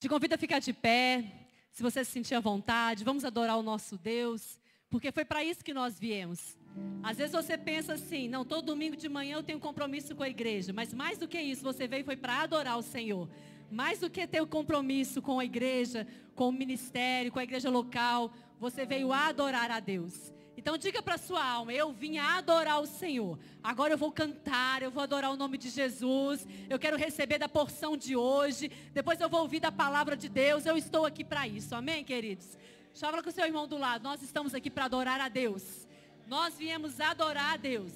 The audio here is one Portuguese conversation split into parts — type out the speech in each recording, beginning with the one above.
Te convido a ficar de pé, se você se sentir à vontade, vamos adorar o nosso Deus, porque foi para isso que nós viemos. Às vezes você pensa assim, não, todo domingo de manhã eu tenho compromisso com a igreja, mas mais do que isso, você veio foi para adorar o Senhor. Mais do que ter o compromisso com a igreja, com o ministério, com a igreja local, você veio adorar a Deus. Então diga para a sua alma, eu vim adorar o Senhor. Agora eu vou cantar, eu vou adorar o nome de Jesus. Eu quero receber da porção de hoje. Depois eu vou ouvir da palavra de Deus. Eu estou aqui para isso, amém, queridos? Fala com o seu irmão do lado, nós estamos aqui para adorar a Deus. Nós viemos adorar a Deus.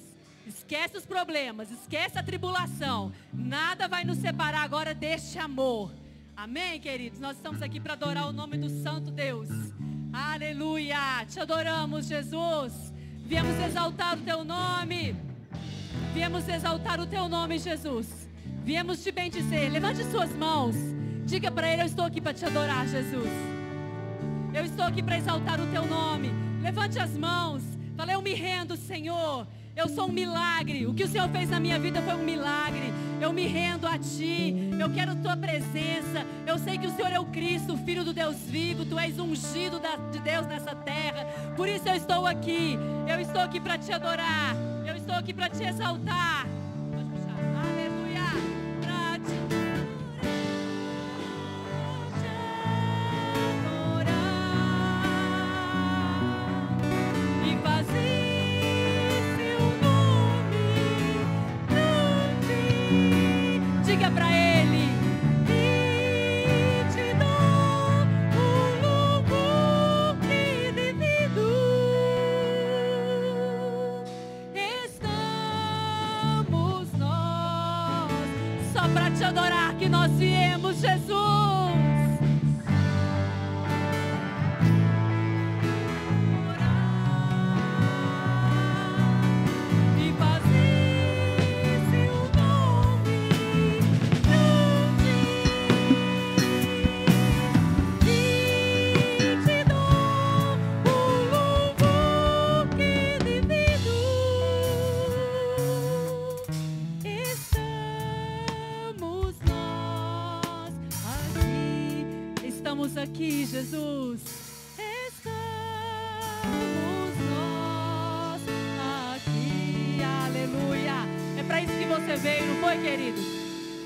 Esquece os problemas, esquece a tribulação. Nada vai nos separar agora deste amor. Amém, queridos? Nós estamos aqui para adorar o nome do Santo Deus. Aleluia! Te adoramos, Jesus. Viemos exaltar o teu nome. Viemos exaltar o teu nome, Jesus. Viemos te bendizer. Levante suas mãos. Diga para ele, eu estou aqui para te adorar, Jesus. Eu estou aqui para exaltar o teu nome. Levante as mãos. Fala, eu me rendo, Senhor. Eu sou um milagre. O que o Senhor fez na minha vida foi um milagre. Eu me rendo a Ti. Eu quero a Tua presença. Eu sei que o Senhor é o Cristo, o Filho do Deus vivo. Tu és ungido de Deus nessa terra. Por isso eu estou aqui. Eu estou aqui para Te adorar. Eu estou aqui para Te exaltar. Pode puxar. Aleluia. Para Te adorar e fazer. Diga pra ele e te dou o louvor que devido. Estamos nós só pra te adorar que nós viemos, Jesus. Aqui, Jesus, estamos nós aqui, aleluia. É para isso que você veio, não foi, querido?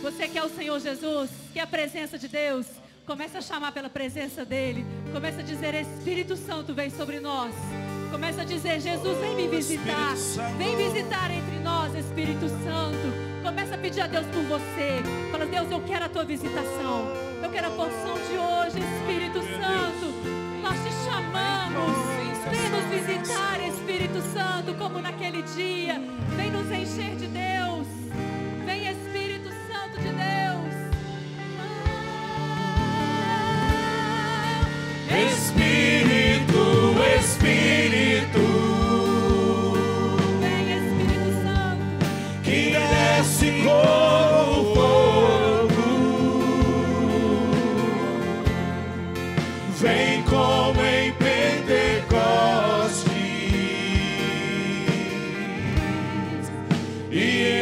Você quer o Senhor Jesus, quer a presença de Deus? Começa a chamar pela presença dEle. Começa a dizer, Espírito Santo vem sobre nós. Começa a dizer, Jesus, vem me visitar. Vem visitar entre nós, Espírito Santo. Começa a pedir a Deus por você. Fala, Deus, eu quero a tua visitação. Eu quero a porção de hoje, Espírito Santo. Nós te chamamos. Vem nos visitar, Espírito Santo, como naquele dia. Vem nos encher de Deus. Vem, Espírito Santo de Deus. Espírito, Espírito. Vem, Espírito Santo. Que desce como fogo. Vem como em Pentecostes e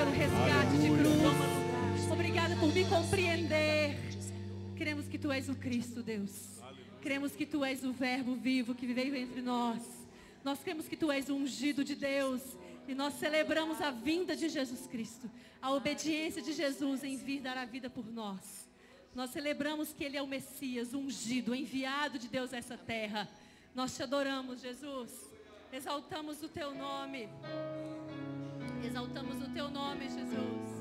pelo resgate de cruz. Obrigada por me compreender. Cremos que Tu és o Cristo, Deus. Cremos que Tu és o Verbo vivo que veio entre nós. Nós cremos que Tu és o ungido de Deus. E nós celebramos a vinda de Jesus Cristo. A obediência de Jesus em vir dar a vida por nós. Nós celebramos que Ele é o Messias, o ungido, o enviado de Deus a essa terra. Nós Te adoramos, Jesus. Exaltamos o Teu nome. Exaltamos o Teu nome, Jesus.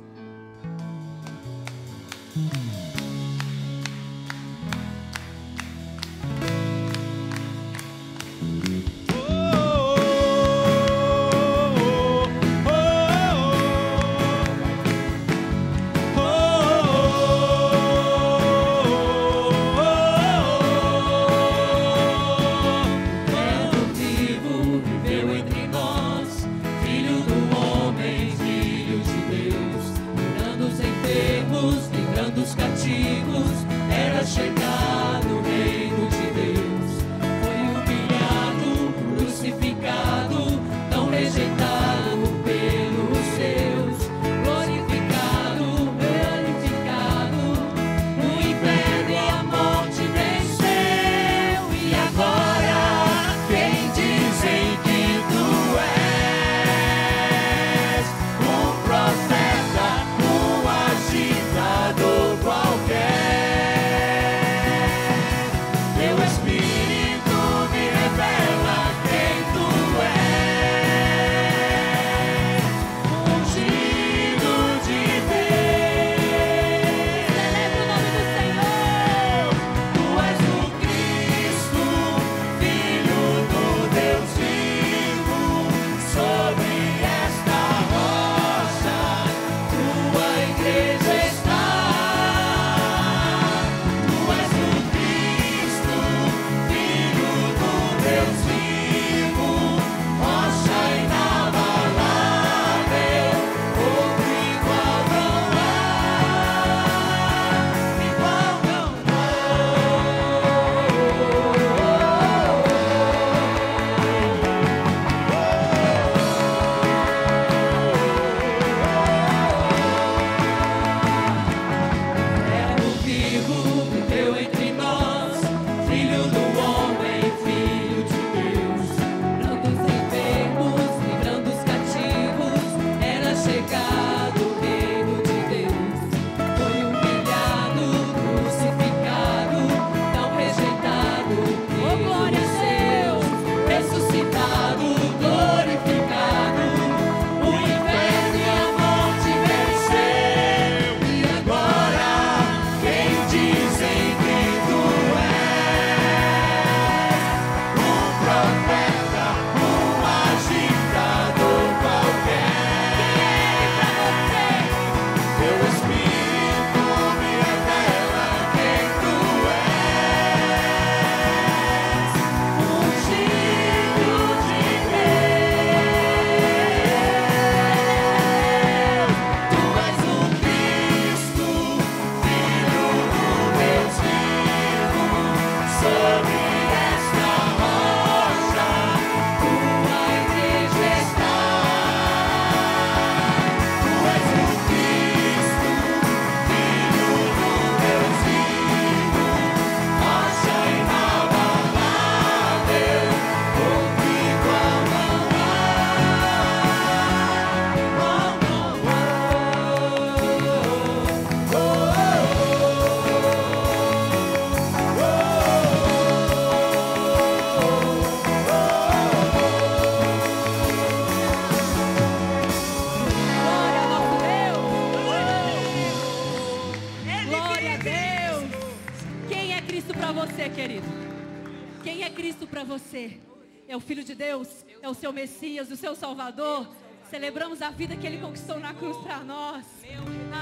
É o Filho de Deus, é o seu Messias, o seu Salvador. Celebramos a vida que Ele conquistou na cruz para nós.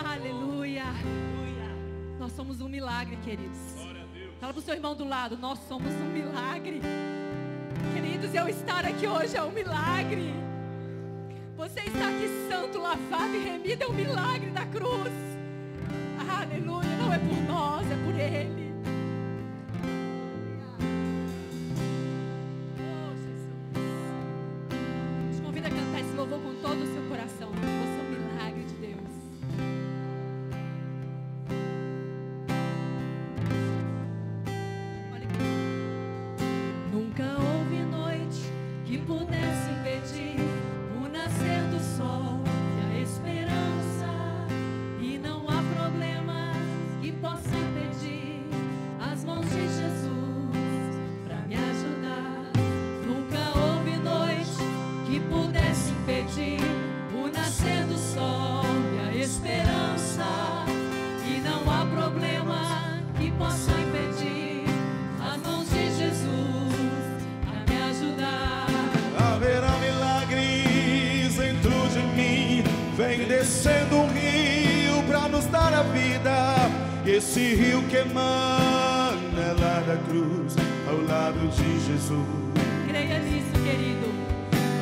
Aleluia. Nós somos um milagre, queridos. Fala para o seu irmão do lado, nós somos um milagre. Queridos, eu estar aqui hoje é um milagre. Você está aqui santo, lavado e remido é um milagre da cruz. Aleluia, não é por nós, é por Ele. Louvor com todo o seu coração. Você é um milagre de descendo um rio para nos dar a vida. Esse rio que emana lá da cruz, ao lado de Jesus. Creia nisso, querido.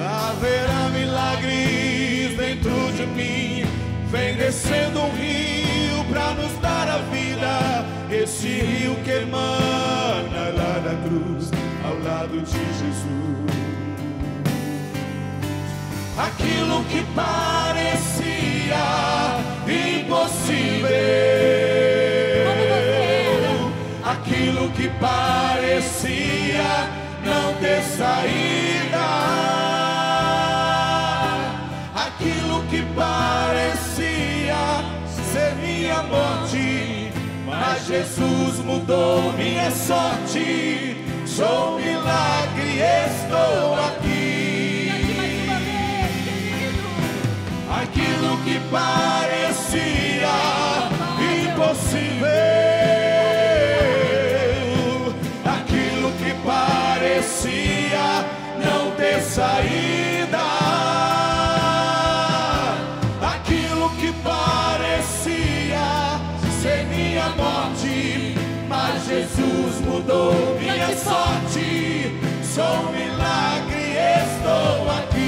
Haverá milagres dentro de mim. Vem descendo um rio para nos dar a vida. Esse rio que emana lá da cruz, ao lado de Jesus. Aquilo que parecia impossível, aquilo que parecia não ter saída, aquilo que parecia ser minha morte, mas Jesus mudou minha sorte. Sou um milagre, estou aqui. Aquilo que parecia impossível, aquilo que parecia não ter saída, aquilo que parecia ser minha morte, mas Jesus mudou minha sorte. Sou um milagre, estou aqui.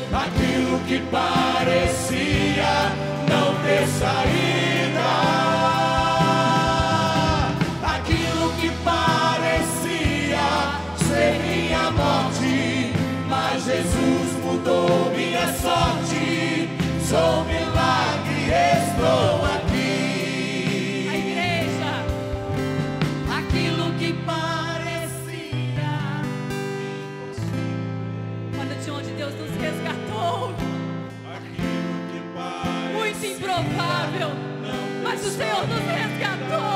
Aquilo que parecia não ter saída, aquilo que parecia ser minha morte, mas Jesus mudou minha sorte. Sou um milagre, estou aqui. A igreja, aquilo que parecia, Olha de onde Deus nos resgatou. Muito improvável, mas o Senhor nos resgatou.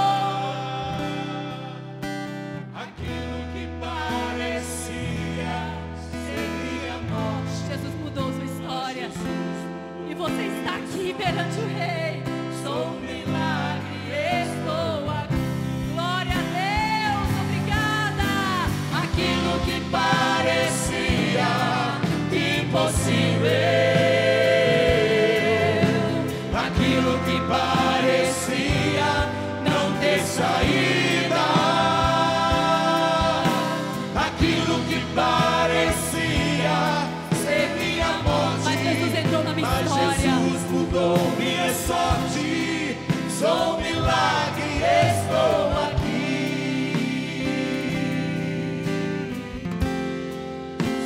aquilo que parecia ser minha morte. Jesus mudou sua história. E você está aqui perante o Rei. Sou um milagre, estou aqui. Glória a Deus, obrigada. Aquilo que parecia impossível, aquilo que parecia não ter saída, aquilo que parecia ser minha morte, Mas Jesus entrou na minha mas história. Jesus mudou minha sorte. Sou um milagre, estou aqui.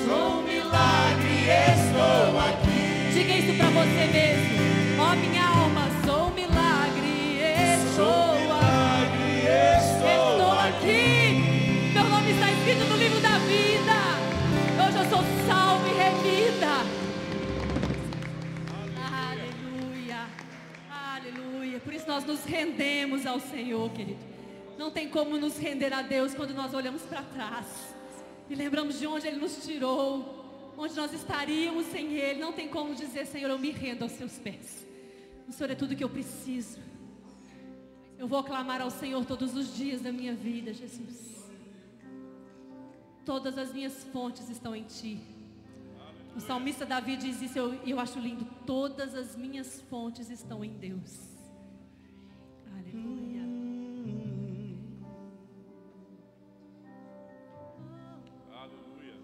Sou um milagre, estou aqui. Diga isso pra você mesmo. Ó minha alma, sou um milagre, estou aqui. Estou aqui. Meu nome está escrito no livro da vida. Hoje eu sou salva e revida. Aleluia. Aleluia. Por isso nós nos rendemos ao Senhor, querido. Não tem como nos render a Deus quando nós olhamos para trás e lembramos de onde Ele nos tirou, onde nós estaríamos sem Ele. Não tem como dizer: Senhor, eu me rendo aos seus pés. O Senhor é tudo que eu preciso. Eu vou clamar ao Senhor todos os dias da minha vida, Jesus. Todas as minhas fontes estão em Ti. O salmista Davi diz isso e eu acho lindo. Todas as minhas fontes estão em Deus. Aleluia. Aleluia.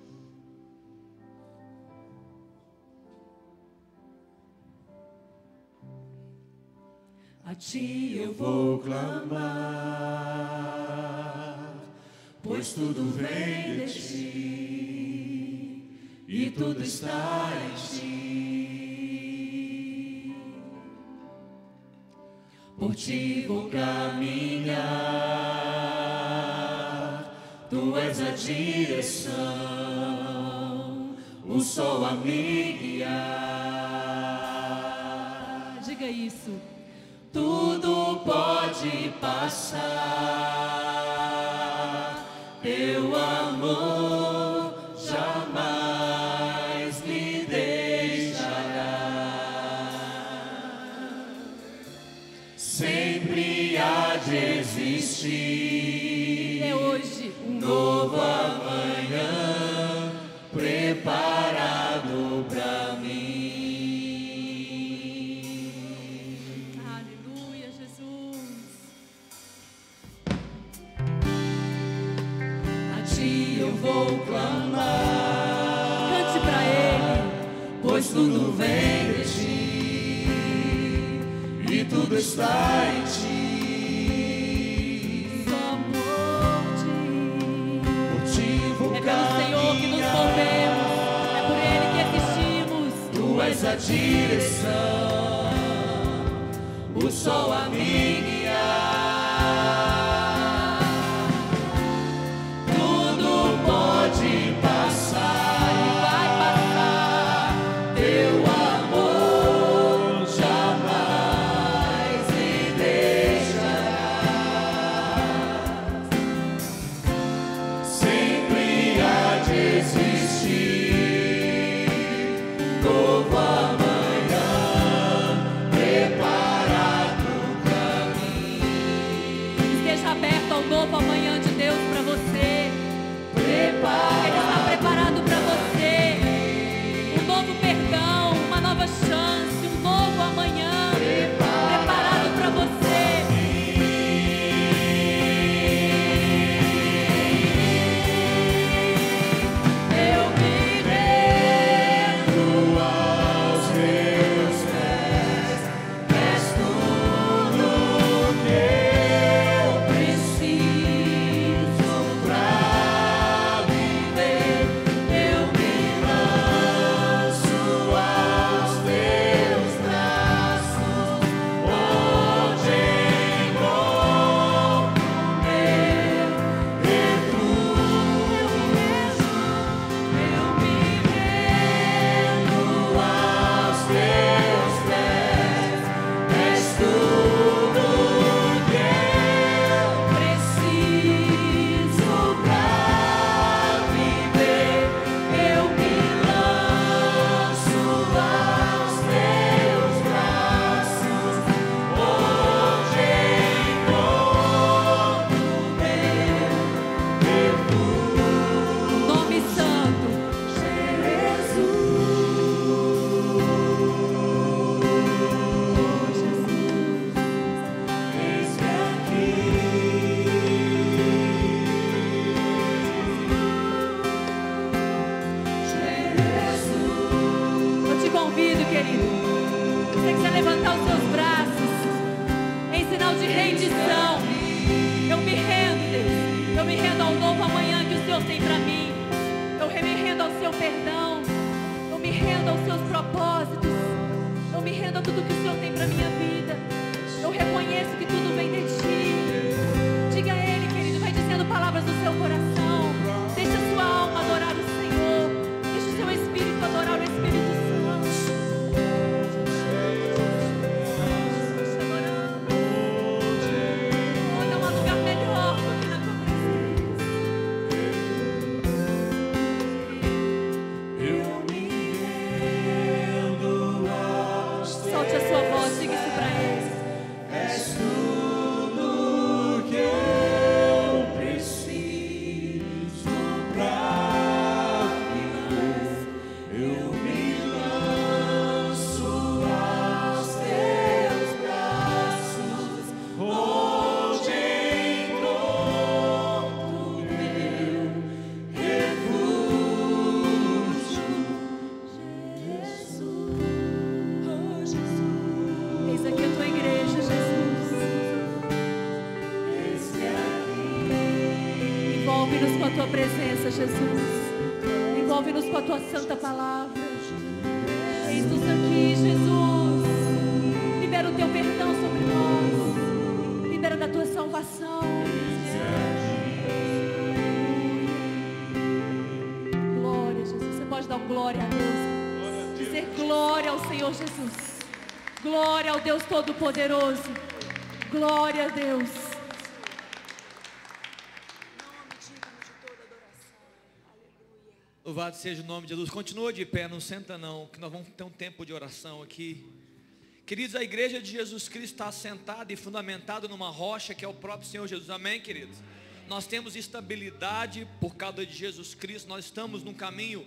A Ti eu Vou clamar, pois tudo vem de Ti e tudo está em Ti. por ti vou caminhar, tu és a direção, o sol a me guiar. Diga isso. Tudo pode passar, teu amor jamais me deixará. Sempre há de existir É hoje um novo amanhã preparado pra mim. Aleluia, Jesus. A ti eu vou clamar, Cante pra Ele. pois tudo vem de ti e tudo está em ti. Só por ti. Por ti vou É pelo Senhor que nos movemos. É por Ele que existimos. Tu és a direção, o sol a me guiar. Tudo pode passar, Vai passar. teu amor jamais me deixará. Sempre há de existir novo amanhã preparado pra mim. Esteja aberto ao novo amanhã de Deus pra você. Ele está preparado pra você. Um novo perdão, uma nova chance, um novo amanhã preparado pra você. Eu me rendo aos teus pés, és tudo que eu preciso pra viver. Eu me lanço aos teus braços, onde encontro meu refúgio. Eu me rendo aos teus pés, és tudo que eu preciso pra viver. Eu me lanço aos teus braços, onde encontro meu refúgio. Nome santo. Eis-me aqui. Eu te convido, querido. Se você quiser levantar os seus braços em sinal de rendição. Eu me rendo, Deus. Eu me rendo ao novo amanhã que o Senhor tem pra mim. Eu me rendo ao seu perdão. Eu me rendo aos seus propósitos. Eu me rendo a tudo que o Senhor tem pra minha vida. Eu reconheço que tudo vem de ti. Diga a Ele, querido, vai dizendo palavras do seu coração. Deixa a sua alma adorar o Senhor. Deixa o seu espírito adorar o Espírito Santo. Oh, não há lugar melhor do que na tua presença. Eu me rendo aos teus Solte a sua voz, diga isso pra Ele. És tudo que eu preciso pra viver. Eu me lanço aos teus braços, onde encontro meu refúgio. Eis aqui a tua igreja, Jesus. Eis-me aqui. Envolve-nos com a tua presença, Jesus. Envolve-nos com a tua santa palavra. Eis-nos aqui, Jesus. Libera o teu perdão sobre nós. da tua salvação. Glória, Jesus. Você pode dar glória a Deus. Dizer glória ao Senhor Jesus. Glória ao Deus Todo-Poderoso. Glória a Deus. Louvado seja o nome de Jesus. Continua de pé, não senta não, que nós vamos ter um tempo de oração aqui. Queridos, a igreja de Jesus Cristo está assentada e fundamentada numa rocha que é o próprio Senhor Jesus. Amém, queridos? Nós temos estabilidade por causa de Jesus Cristo. Nós estamos num caminho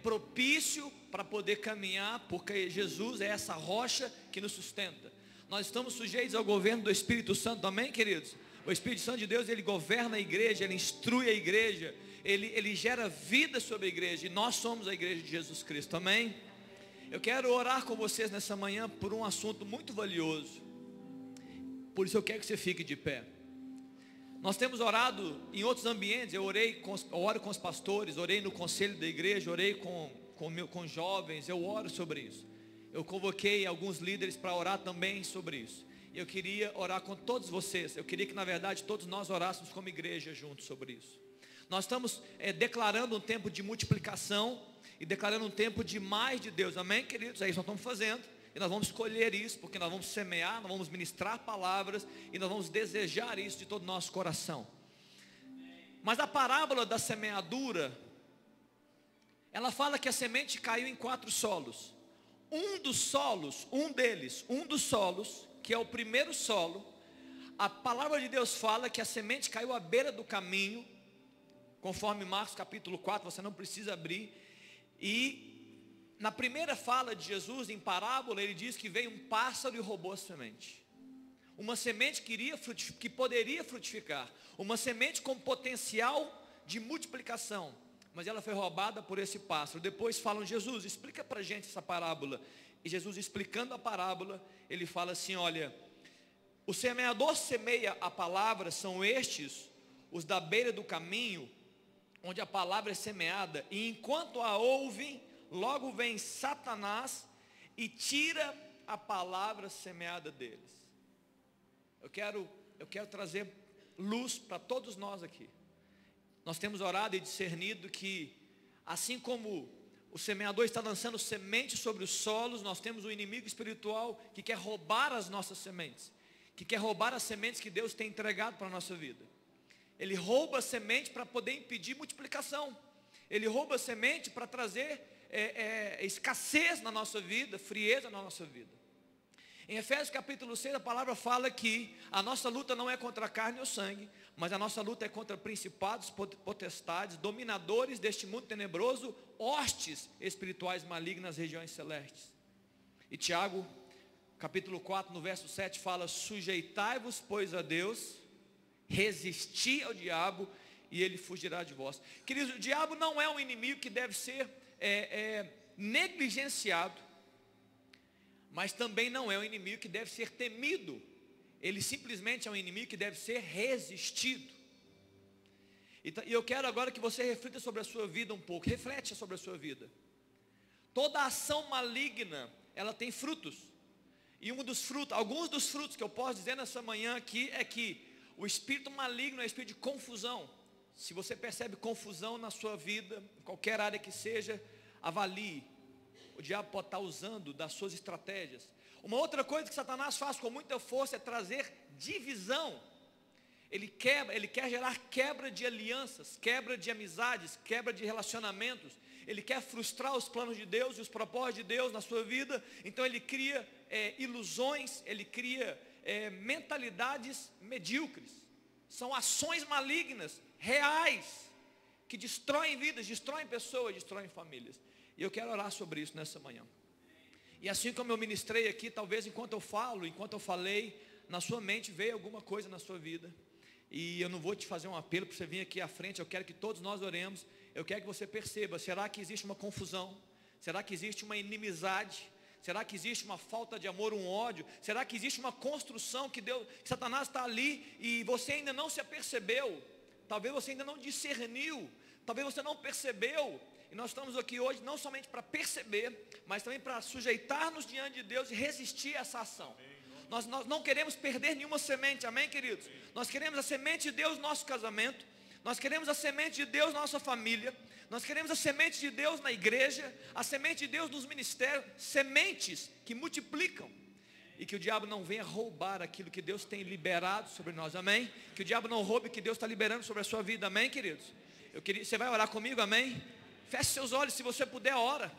propício para poder caminhar, porque Jesus é essa rocha que nos sustenta. Nós estamos sujeitos ao governo do Espírito Santo. Amém, queridos? O Espírito Santo de Deus, ele governa a igreja, ele instrui a igreja, ele gera vida sobre a igreja, e nós somos a igreja de Jesus Cristo. Amém? Eu quero orar com vocês nessa manhã por um assunto muito valioso. Por isso eu quero que você fique de pé. Nós temos orado em outros ambientes. Eu oro com os pastores, orei no conselho da igreja, orei com jovens, eu oro sobre isso. Eu convoquei alguns líderes para orar também sobre isso. E eu queria orar com todos vocês. Eu queria que na verdade todos nós orássemos como igreja juntos sobre isso. Nós estamos declarando um tempo de multiplicação e declarando um tempo de mais de Deus. Amém, queridos? É isso que nós estamos fazendo. E nós vamos escolher isso, porque nós vamos semear, nós vamos ministrar palavras e nós vamos desejar isso de todo o nosso coração. Mas a parábola da semeadura, ela fala que a semente caiu em 4 solos. Um dos solos, que é o primeiro solo, a palavra de Deus fala que a semente caiu à beira do caminho, conforme Marcos capítulo 4, você não precisa abrir. E na primeira fala de Jesus em parábola, ele diz que veio um pássaro e roubou a semente. Uma semente que poderia frutificar, uma semente com potencial de multiplicação, mas ela foi roubada por esse pássaro. Depois falam: Jesus, explica para a gente essa parábola. E Jesus, explicando a parábola, ele fala assim: olha, o semeador semeia a palavra, são estes os da beira do caminho, onde a palavra é semeada, e enquanto a ouvem, logo vem Satanás e tira a palavra semeada deles. Eu quero trazer luz para todos nós aqui. Nós temos orado e discernido que, assim como o semeador está lançando semente sobre os solos, nós temos um inimigo espiritual que quer roubar as nossas sementes, que quer roubar as sementes que Deus tem entregado para a nossa vida. Ele rouba a semente para poder impedir multiplicação. Ele rouba a semente para trazer escassez na nossa vida, frieza na nossa vida. Em Efésios capítulo 6, a palavra fala que a nossa luta não é contra a carne ou sangue, mas a nossa luta é contra principados, potestades, dominadores deste mundo tenebroso, hostes espirituais malignas nas regiões celestes. E Tiago capítulo 4, no verso 7 fala: sujeitai-vos, pois, a Deus, resisti ao diabo e ele fugirá de vós. Queridos, o diabo não é um inimigo que deve ser negligenciado, mas também não é um inimigo que deve ser temido. Ele simplesmente é um inimigo que deve ser resistido. E eu quero agora que você reflita sobre a sua vida um pouco. Reflete sobre a sua vida. Toda ação maligna, ela tem frutos. E alguns dos frutos que eu posso dizer nessa manhã aqui é que o espírito maligno é o espírito de confusão. Se você percebe confusão na sua vida, em qualquer área que seja, avalie. O diabo pode estar usando das suas estratégias. Uma outra coisa que Satanás faz com muita força é trazer divisão. Ele quer gerar quebra de alianças, quebra de amizades, quebra de relacionamentos. Ele quer frustrar os planos de Deus e os propósitos de Deus na sua vida. Então ele cria ilusões, ele cria mentalidades medíocres. São ações malignas, reais, que destroem vidas, destroem pessoas, destroem famílias. E eu quero orar sobre isso nessa manhã. E assim como eu ministrei aqui, talvez enquanto eu falei, na sua mente veio alguma coisa na sua vida. E eu não vou te fazer um apelo para você vir aqui à frente. Eu quero que todos nós oremos. Eu quero que você perceba: será que existe uma confusão? Será que existe uma inimizade? Será que existe uma falta de amor, um ódio? Será que existe uma construção que Satanás está ali e você ainda não se apercebeu? Talvez você ainda não discerniu, talvez você não percebeu. E nós estamos aqui hoje não somente para perceber, mas também para sujeitar-nos diante de Deus e resistir a essa ação. Nós não queremos perder nenhuma semente, amém, queridos? Nós queremos a semente de Deus no nosso casamento, nós queremos a semente de Deus na nossa família, nós queremos a semente de Deus na igreja, a semente de Deus nos ministérios, sementes que multiplicam. E que o diabo não venha roubar aquilo que Deus tem liberado sobre nós, amém? Que o diabo não roube o que Deus está liberando sobre a sua vida, amém, queridos? Você vai orar comigo, amém? Feche seus olhos, se você puder, ora.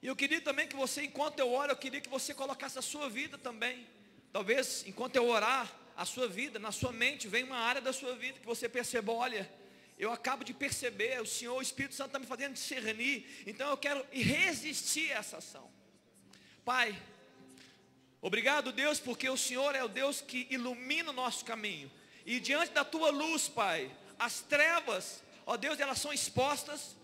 E eu queria também que você, enquanto eu oro, eu queria que você colocasse a sua vida também. Talvez, enquanto eu orar, a sua vida, na sua mente, vem uma área da sua vida que você perceba, olha, eu acabo de perceber, o Senhor, o Espírito Santo está me fazendo discernir, então eu quero resistir a essa ação. Pai, obrigado, Deus, porque o Senhor é o Deus que ilumina o nosso caminho. E diante da tua luz, Pai, as trevas, ó Deus, elas são expostas.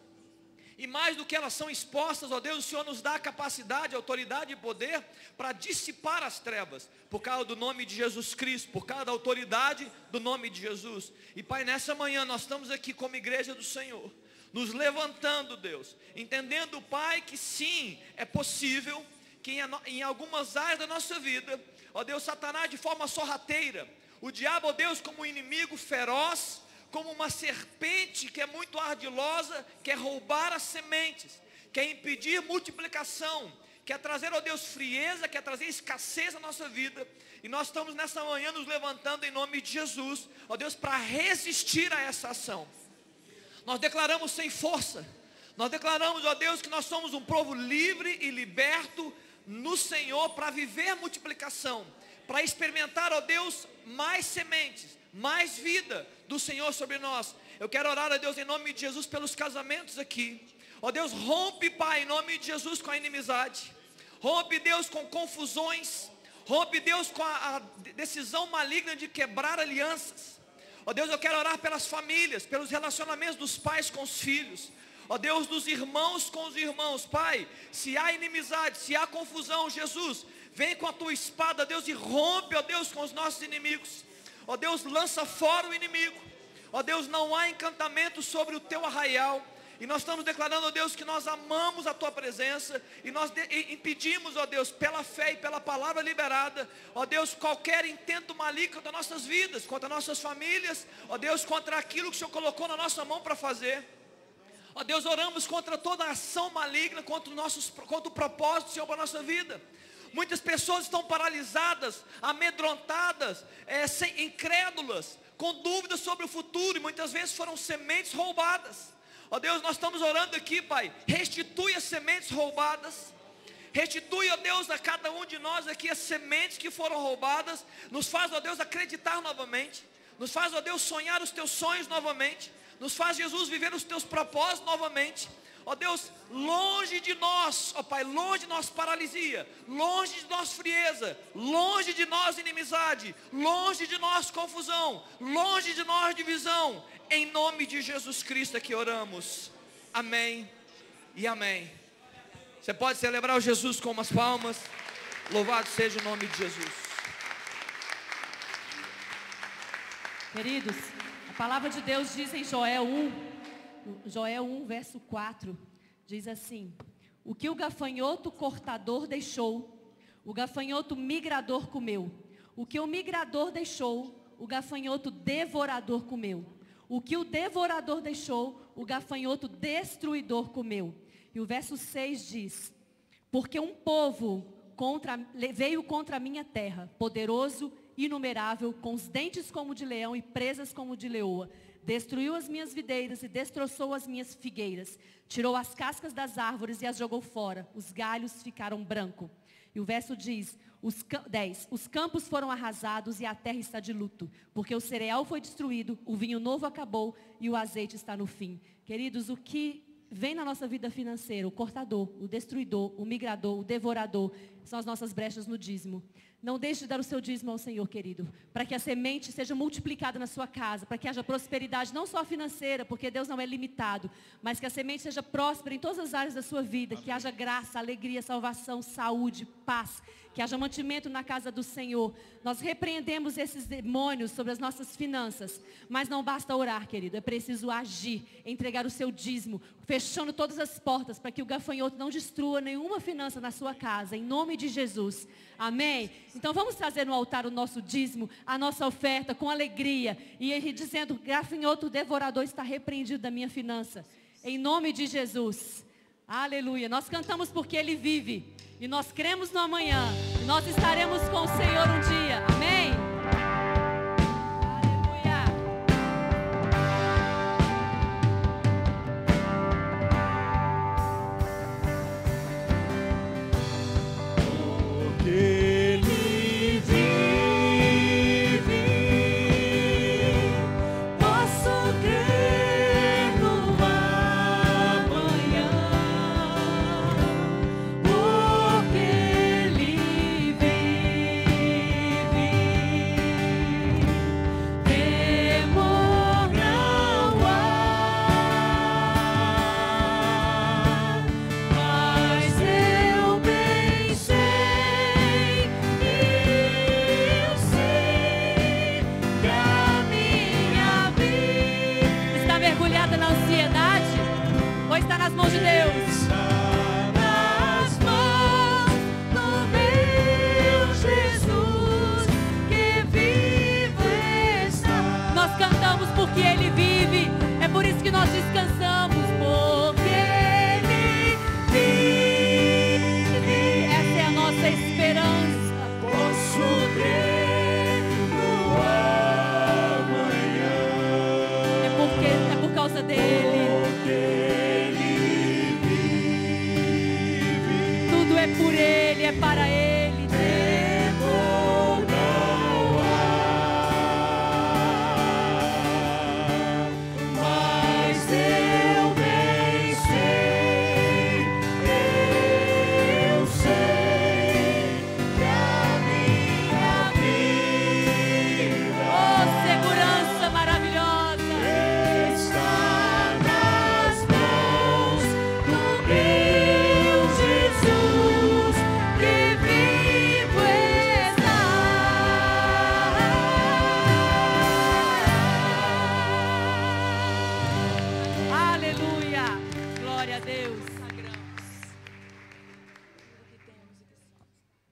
E mais do que elas são expostas, ó Deus, o Senhor nos dá a capacidade, autoridade e poder para dissipar as trevas, por causa do nome de Jesus Cristo, por causa da autoridade do nome de Jesus. E Pai, nessa manhã nós estamos aqui como igreja do Senhor, nos levantando, Deus, entendendo, Pai, que sim, é possível que em algumas áreas da nossa vida, ó Deus, Satanás de forma sorrateira, o diabo, ó Deus, como um inimigo feroz, como uma serpente que é muito ardilosa, quer roubar as sementes, quer impedir multiplicação, quer trazer, ó Deus, frieza, quer trazer escassez na nossa vida. E nós estamos nessa manhã nos levantando em nome de Jesus, ó Deus, para resistir a essa ação. Nós declaramos sem força, nós declaramos, ó Deus, que nós somos um povo livre e liberto no Senhor para viver multiplicação, para experimentar, ó Deus, mais sementes, mais vida do Senhor sobre nós. Eu quero orar a Deus em nome de Jesus pelos casamentos aqui. Ó Deus, rompe, Pai, em nome de Jesus com a inimizade. Rompe, Deus, com confusões. Rompe, Deus, com a decisão maligna de quebrar alianças. Ó Deus, eu quero orar pelas famílias, pelos relacionamentos dos pais com os filhos. Ó Deus, dos irmãos com os irmãos. Pai, se há inimizade, se há confusão, Jesus, vem com a tua espada, Deus, e rompe, ó Deus, com os nossos inimigos. Ó Deus, lança fora o inimigo. Ó Deus, não há encantamento sobre o teu arraial. E nós estamos declarando, ó Deus, que nós amamos a tua presença. E nós impedimos, ó Deus, pela fé e pela palavra liberada, ó Deus, qualquer intento maligno contra nossas vidas, contra nossas famílias, ó Deus, contra aquilo que o Senhor colocou na nossa mão para fazer. Ó Deus, oramos contra toda ação maligna, contra o propósito do Senhor para a nossa vida. Muitas pessoas estão paralisadas, amedrontadas, incrédulas, com dúvidas sobre o futuro, e muitas vezes foram sementes roubadas. Ó Deus, nós estamos orando aqui, Pai, restitui as sementes roubadas, restitui, ó Deus, a cada um de nós aqui as sementes que foram roubadas, nos faz, ó Deus, acreditar novamente, nos faz, ó Deus, sonhar os teus sonhos novamente, nos faz, Jesus, viver os teus propósitos novamente. Ó Deus, longe de nós, ó Pai, longe de nós paralisia, longe de nós frieza, longe de nós inimizade, longe de nós confusão, longe de nós divisão. Em nome de Jesus Cristo é que oramos. Amém e amém. Você pode celebrar o Jesus com umas palmas. Louvado seja o nome de Jesus. Queridos, a palavra de Deus diz em Joel 1, verso 4, diz assim: o que o gafanhoto cortador deixou, o gafanhoto migrador comeu. O que o migrador deixou, o gafanhoto devorador comeu. O que o devorador deixou, o gafanhoto destruidor comeu. E o verso 6 diz: porque um povo veio contra a minha terra, poderoso, inumerável, com os dentes como de leão e presas como de leoa. Destruiu as minhas videiras e destroçou as minhas figueiras. Tirou as cascas das árvores e as jogou fora. Os galhos ficaram brancos. E o verso diz, 10. Os campos foram arrasados e a terra está de luto. Porque o cereal foi destruído, o vinho novo acabou e o azeite está no fim. Queridos, o que vem na nossa vida financeira, o cortador, o destruidor, o migrador, o devorador, são as nossas brechas no dízimo. Não deixe de dar o seu dízimo ao Senhor, querido, para que a semente seja multiplicada na sua casa, para que haja prosperidade, não só financeira, porque Deus não é limitado, mas que a semente seja próspera em todas as áreas da sua vida, que haja graça, alegria, salvação, saúde, paz, que haja mantimento na casa do Senhor. Nós repreendemos esses demônios sobre as nossas finanças, mas não basta orar, querido, é preciso agir, entregar o seu dízimo, fechando todas as portas, para que o gafanhoto não destrua nenhuma finança na sua casa, em nome nome de Jesus. Amém? Então vamos trazer no altar o nosso dízimo, a nossa oferta com alegria. E ele dizendo, gafanhoto devorador está repreendido da minha finança. Em nome de Jesus. Aleluia. Nós cantamos porque Ele vive. E nós cremos no amanhã. E nós estaremos com o Senhor um dia. Amém?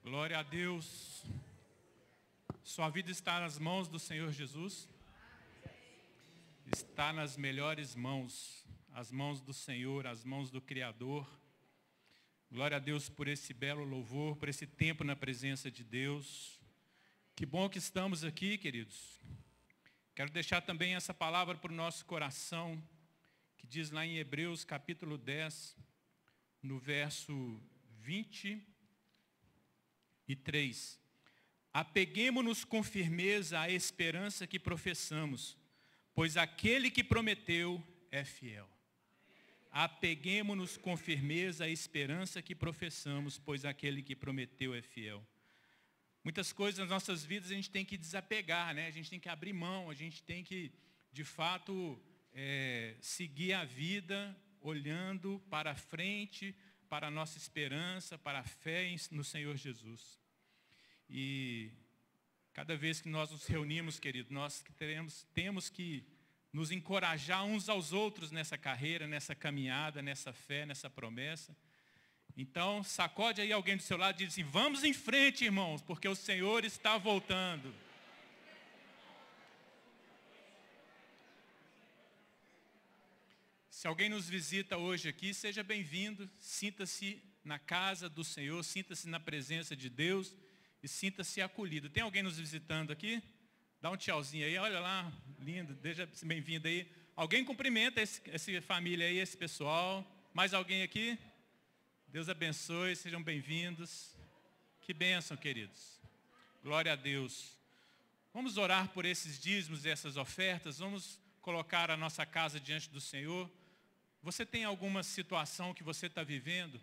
Glória a Deus. Sua vida está nas mãos do Senhor Jesus. Está nas melhores mãos. As mãos do Senhor, as mãos do Criador. Glória a Deus por esse belo louvor, por esse tempo na presença de Deus. Que bom que estamos aqui, queridos. Quero deixar também essa palavra para o nosso coração, que diz lá em Hebreus capítulo 10, no verso 23. Apeguemo-nos com firmeza à esperança que professamos, pois aquele que prometeu é fiel. Apeguemo-nos com firmeza à esperança que professamos, pois aquele que prometeu é fiel. Muitas coisas nas nossas vidas a gente tem que desapegar, né? A gente tem que abrir mão, a gente tem que, de fato, seguir a vida olhando para frente, para a nossa esperança, para a fé no Senhor Jesus. E cada vez que nós nos reunimos, querido, nós temos que nos encorajar uns aos outros nessa carreira, nessa caminhada, nessa fé, nessa promessa. Então, sacode aí alguém do seu lado e diz assim, vamos em frente, irmãos, porque o Senhor está voltando. Se alguém nos visita hoje aqui, seja bem-vindo, sinta-se na casa do Senhor, sinta-se na presença de Deus e sinta-se acolhido. Tem alguém nos visitando aqui? Dá um tchauzinho aí, olha lá, lindo, seja bem-vindo aí. Alguém cumprimenta essa família aí, esse pessoal. Mais alguém aqui? Deus abençoe, sejam bem-vindos. Que bênção, queridos. Glória a Deus. Vamos orar por esses dízimos e essas ofertas, vamos colocar a nossa casa diante do Senhor. Você tem alguma situação que você está vivendo?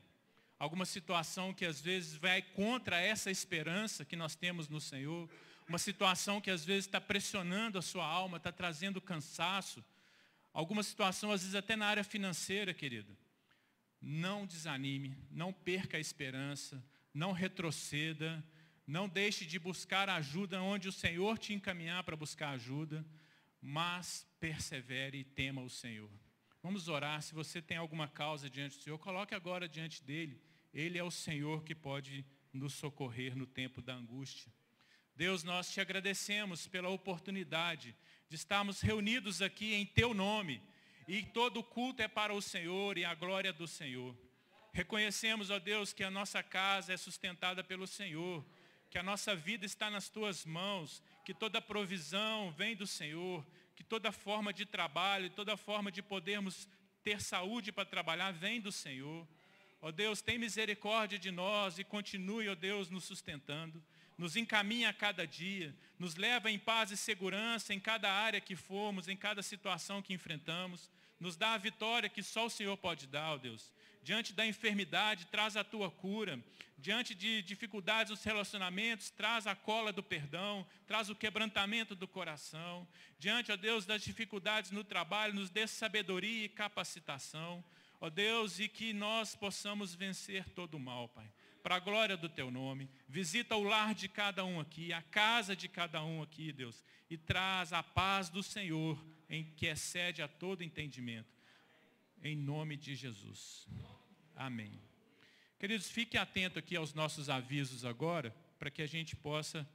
Alguma situação que às vezes vai contra essa esperança que nós temos no Senhor? Uma situação que às vezes está pressionando a sua alma, está trazendo cansaço? Alguma situação às vezes até na área financeira, querido? Não desanime, não perca a esperança, não retroceda, não deixe de buscar ajuda onde o Senhor te encaminhar para buscar ajuda, mas persevere e tema o Senhor. Vamos orar. Se você tem alguma causa diante do Senhor, coloque agora diante dele. Ele é o Senhor que pode nos socorrer no tempo da angústia. Deus, nós te agradecemos pela oportunidade de estarmos reunidos aqui em teu nome, e todo culto é para o Senhor e a glória do Senhor. Reconhecemos, ó Deus, que a nossa casa é sustentada pelo Senhor, que a nossa vida está nas tuas mãos, que toda provisão vem do Senhor, que toda forma de trabalho, toda forma de podermos ter saúde para trabalhar vem do Senhor. Ó Deus, tem misericórdia de nós e continue, ó Deus, nos sustentando. Nos encaminha a cada dia, nos leva em paz e segurança em cada área que formos, em cada situação que enfrentamos. Nos dá a vitória que só o Senhor pode dar, ó Deus. Diante da enfermidade, traz a tua cura. Diante de dificuldades nos relacionamentos, traz a cola do perdão, traz o quebrantamento do coração. Diante, ó Deus, das dificuldades no trabalho, nos dê sabedoria e capacitação. Ó Deus, e que nós possamos vencer todo o mal, Pai. Para a glória do teu nome, visita o lar de cada um aqui, a casa de cada um aqui, Deus, e traz a paz do Senhor, em que excede a todo entendimento, em nome de Jesus. Amém. Queridos, fiquem atentos aqui aos nossos avisos agora, para que a gente possa,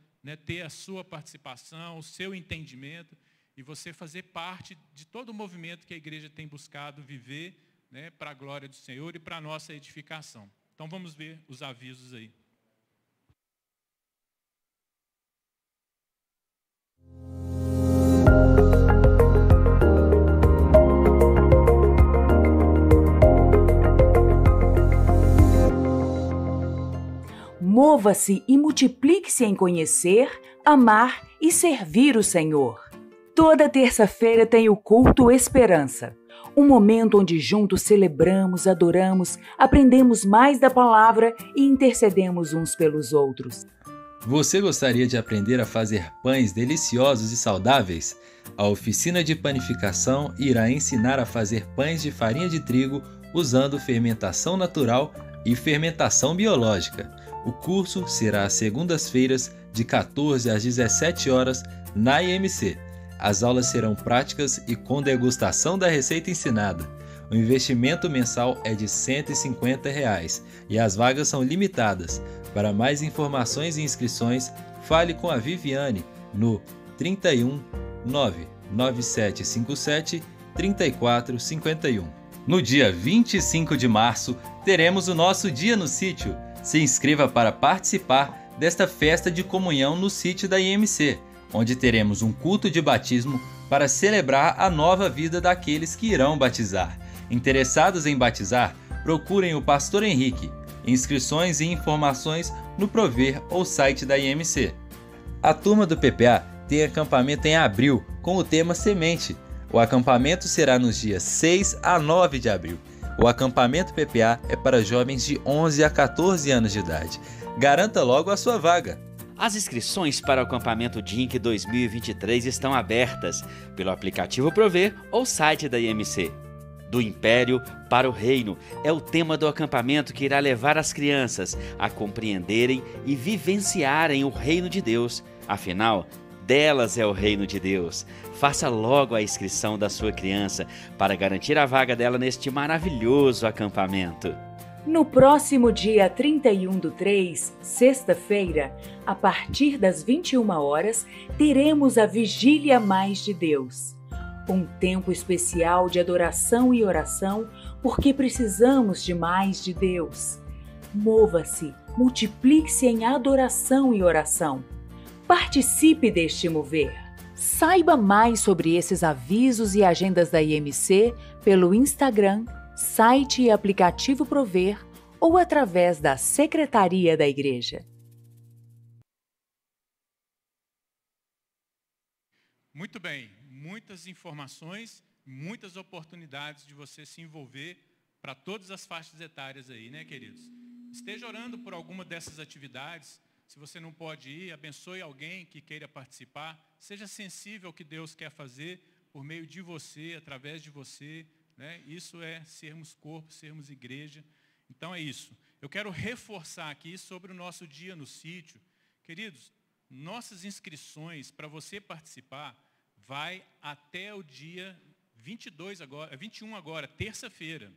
ter a sua participação, o seu entendimento, e você fazer parte de todo o movimento que a igreja tem buscado viver, para a glória do Senhor e para a nossa edificação. Então vamos ver os avisos aí. Mova-se e multiplique-se em conhecer, amar e servir o Senhor. Toda terça-feira tem o culto Esperança. Um momento onde juntos celebramos, adoramos, aprendemos mais da palavra e intercedemos uns pelos outros. Você gostaria de aprender a fazer pães deliciosos e saudáveis? A oficina de panificação irá ensinar a fazer pães de farinha de trigo usando fermentação natural e fermentação biológica. O curso será às segundas-feiras, de 14 às 17 horas, na IMC. As aulas serão práticas e com degustação da receita ensinada. O investimento mensal é de R$ 150 e as vagas são limitadas. Para mais informações e inscrições, fale com a Viviane no 31 99757 3451. No dia 25 de março, teremos o nosso Dia no Sítio. Se inscreva para participar desta festa de comunhão no sítio da IMC, onde teremos um culto de batismo para celebrar a nova vida daqueles que irão batizar. Interessados em batizar, procurem o Pastor Henrique. Inscrições e informações no Prover ou site da IMC. A turma do PPA tem acampamento em abril com o tema Semente. O acampamento será nos dias 6 a 9 de abril. O acampamento PPA é para jovens de 11 a 14 anos de idade. Garanta logo a sua vaga. As inscrições para o acampamento DINC 2023 estão abertas pelo aplicativo Prover ou site da IMC. Do Império para o Reino é o tema do acampamento que irá levar as crianças a compreenderem e vivenciarem o reino de Deus. Afinal, delas é o reino de Deus. Faça logo a inscrição da sua criança para garantir a vaga dela neste maravilhoso acampamento. No próximo dia 31/3, sexta-feira, a partir das 21 horas, teremos a Vigília Mais de Deus. Um tempo especial de adoração e oração, porque precisamos de mais de Deus. Mova-se, multiplique-se em adoração e oração. Participe deste mover. Saiba mais sobre esses avisos e agendas da IMC pelo Instagram, site e aplicativo Prover ou através da Secretaria da Igreja. Muito bem, muitas informações, muitas oportunidades de você se envolver para todas as faixas etárias aí, né, queridos? Esteja orando por alguma dessas atividades. Se você não pode ir, abençoe alguém que queira participar. Seja sensível ao que Deus quer fazer por meio de você, através de você. Né? Isso é sermos corpo, sermos igreja. Então é isso. Eu quero reforçar aqui sobre o nosso dia no sítio. Queridos, nossas inscrições para você participar vai até o dia 21 agora, terça-feira.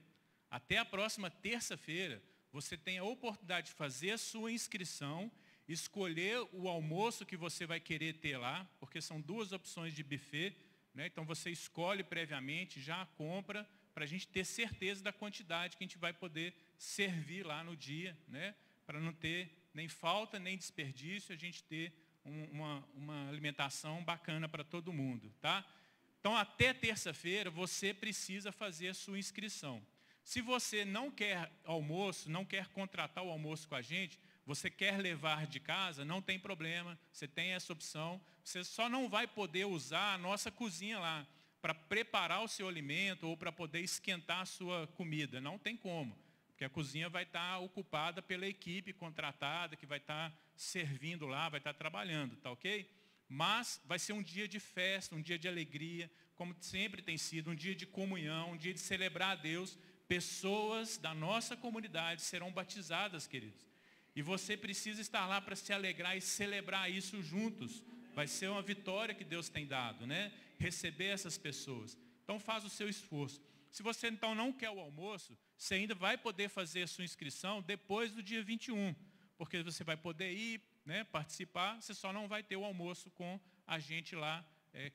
Até a próxima terça-feira, você tem a oportunidade de fazer a sua inscrição, escolher o almoço que você vai querer ter lá, porque são 2 opções de buffet, né? Então você escolhe previamente, já compra, para a gente ter certeza da quantidade que a gente vai poder servir lá no dia, né? Para não ter nem falta, nem desperdício, a gente ter uma alimentação bacana para todo mundo, tá? Então, até terça-feira, você precisa fazer a sua inscrição. Se você não quer almoço, não quer contratar o almoço com a gente, você quer levar de casa, não tem problema, você tem essa opção. Você só não vai poder usar a nossa cozinha lá para preparar o seu alimento ou para poder esquentar a sua comida. Não tem como, porque a cozinha vai estar ocupada pela equipe contratada, que vai estar servindo lá, vai estar trabalhando, tá ok? Mas vai ser um dia de festa, um dia de alegria, como sempre tem sido, um dia de comunhão, um dia de celebrar a Deus. Pessoas da nossa comunidade serão batizadas, queridos. E você precisa estar lá para se alegrar e celebrar isso juntos. Vai ser uma vitória que Deus tem dado, né? Receber essas pessoas. Então faz o seu esforço. Se você então não quer o almoço, você ainda vai poder fazer a sua inscrição depois do dia 21. Porque você vai poder ir, né, participar, você só não vai ter o almoço com a gente lá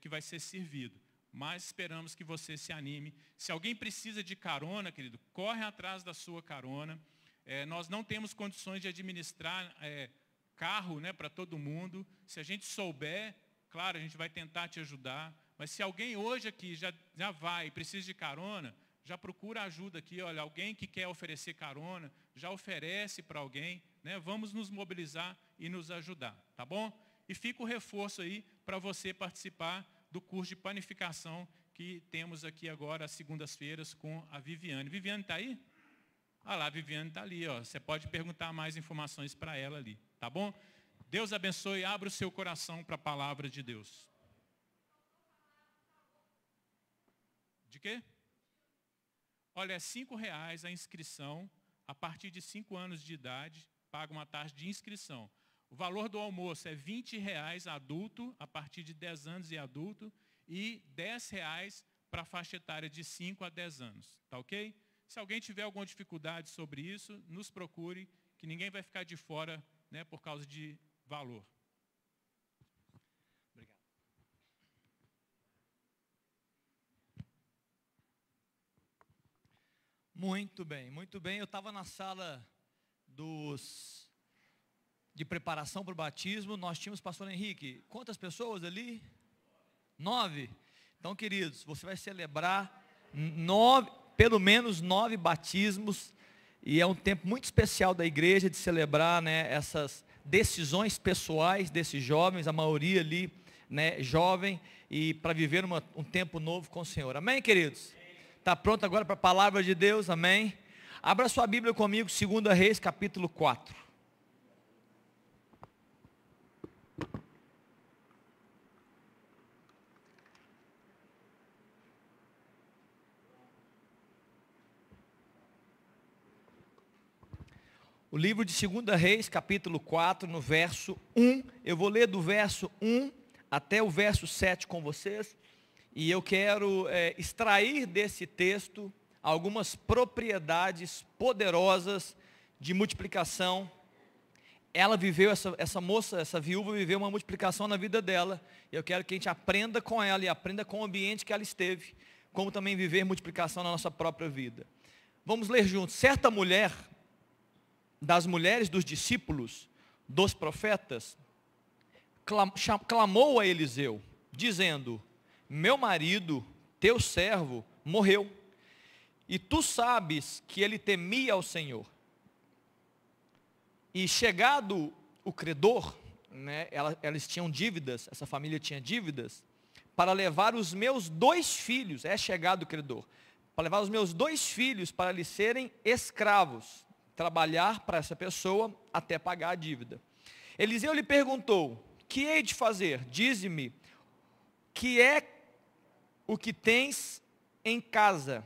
que vai ser servido. Mas esperamos que você se anime. Se alguém precisa de carona, querido, corre atrás da sua carona. Nós não temos condições de administrar carro, né, para todo mundo. Se a gente souber, claro, a gente vai tentar te ajudar. Mas se alguém hoje aqui já vai e precisa de carona, já procura ajuda aqui. Olha, alguém que quer oferecer carona, já oferece para alguém. Né? Vamos nos mobilizar e nos ajudar, tá bom? E fica o reforço aí para você participar do curso de panificação que temos aqui agora, às segundas-feiras, com a Viviane. Viviane está aí? Ah lá, a Viviane está ali, ó. Você pode perguntar mais informações para ela ali, tá bom? Deus abençoe e abra o seu coração para a palavra de Deus. De quê? Olha, é R$5 a inscrição, a partir de 5 anos de idade, paga uma taxa de inscrição. O valor do almoço é R$20 adulto, a partir de 10 anos e adulto, e R$10 para a faixa etária de 5 a 10 anos. Tá ok? Se alguém tiver alguma dificuldade sobre isso, nos procure, que ninguém vai ficar de fora, né, por causa de valor. Obrigado. Muito bem, muito bem. Eu estava na sala de preparação para o batismo. Nós tínhamos, pastor Henrique, quantas pessoas ali? 9. Então, queridos, você vai celebrar pelo menos 9 batismos, e é um tempo muito especial da igreja de celebrar, né, essas decisões pessoais desses jovens, a maioria ali, né, jovem, e para viver um tempo novo com o Senhor. Amém, queridos? Está pronto agora para a palavra de Deus? Amém? Abra sua Bíblia comigo, 2 Reis, capítulo 4. O livro de 2 Reis, capítulo 4, no verso 1. Eu vou ler do verso 1 até o verso 7 com vocês. E eu quero extrair desse texto algumas propriedades poderosas de multiplicação. Ela viveu, essa moça, essa viúva viveu uma multiplicação na vida dela. E eu quero que a gente aprenda com ela e aprenda com o ambiente que ela esteve, como também viver multiplicação na nossa própria vida. Vamos ler juntos. Certa mulher, das mulheres dos discípulos, dos profetas, clamou a Eliseu, dizendo: meu marido, teu servo, morreu, e tu sabes que ele temia ao Senhor. E chegado o credor, né, elas tinham dívidas, essa família tinha dívidas, para levar os meus 2 filhos, chegado o credor, para levar os meus 2 filhos para lhe serem escravos, trabalhar para essa pessoa até pagar a dívida. Eliseu lhe perguntou: que hei de fazer? Dize-me, que é o que tens em casa?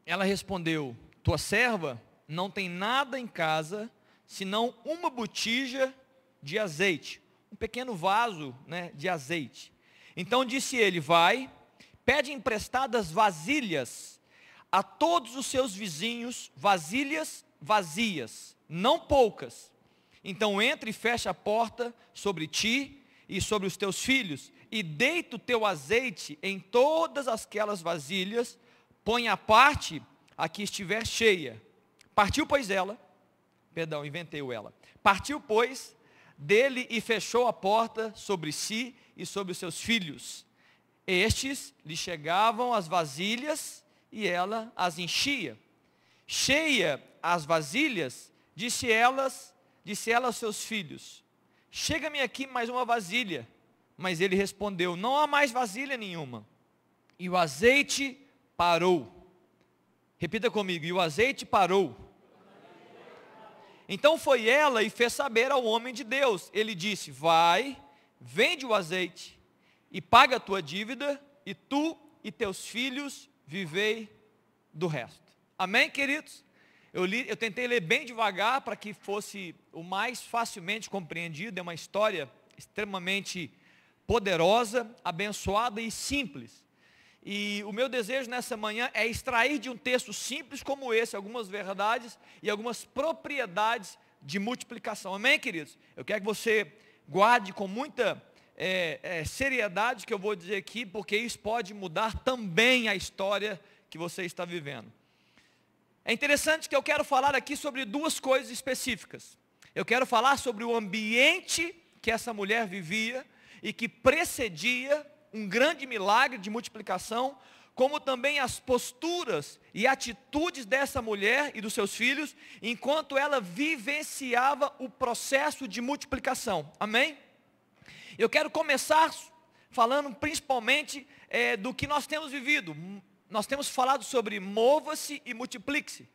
Ela respondeu: tua serva não tem nada em casa, senão uma botija de azeite, um pequeno vaso, né, de azeite. Então disse ele: vai, pede emprestadas vasilhas a todos os seus vizinhos, vasilhas vazias, não poucas. Então entra e fecha a porta sobre ti e sobre os teus filhos, e deita o teu azeite em todas aquelas vasilhas, põe à parte a que estiver cheia. Partiu, pois, Partiu, pois, dele e fechou a porta sobre si e sobre os seus filhos. Estes lhe chegavam as vasilhas e ela as enchia. Cheia as vasilhas, disse ela aos seus filhos: chega-me aqui mais uma vasilha. Mas ele respondeu: não há mais vasilha nenhuma. E o azeite parou. Repita comigo: e o azeite parou. Então foi ela e fez saber ao homem de Deus. Ele disse: vai, vende o azeite e paga a tua dívida, e tu e teus filhos vivei do resto. Amém, queridos? Eu tentei ler bem devagar para que fosse o mais facilmente compreendido. É uma história extremamente poderosa, abençoada e simples. E o meu desejo nessa manhã é extrair de um texto simples como esse algumas verdades e algumas propriedades de multiplicação. Amém, queridos? Eu quero que você guarde com muita seriedade o que eu vou dizer aqui, porque isso pode mudar também a história que você está vivendo. É interessante que eu quero falar aqui sobre duas coisas específicas. Eu quero falar sobre o ambiente que essa mulher vivia e que precedia um grande milagre de multiplicação, como também as posturas e atitudes dessa mulher e dos seus filhos, enquanto ela vivenciava o processo de multiplicação. Amém? Eu quero começar falando principalmente do que nós temos vivido. Nós temos falado sobre mova-se e multiplique-se.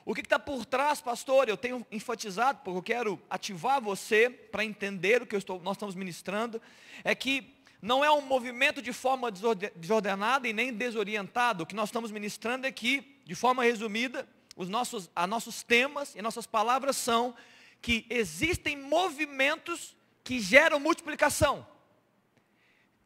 O que está por trás, pastor? Eu tenho enfatizado, porque eu quero ativar você para entender o que nós estamos ministrando, é que não é um movimento de forma desordenada e nem desorientado. O que nós estamos ministrando é que, de forma resumida, os nossos temas e nossas palavras são que existem movimentos que geram multiplicação.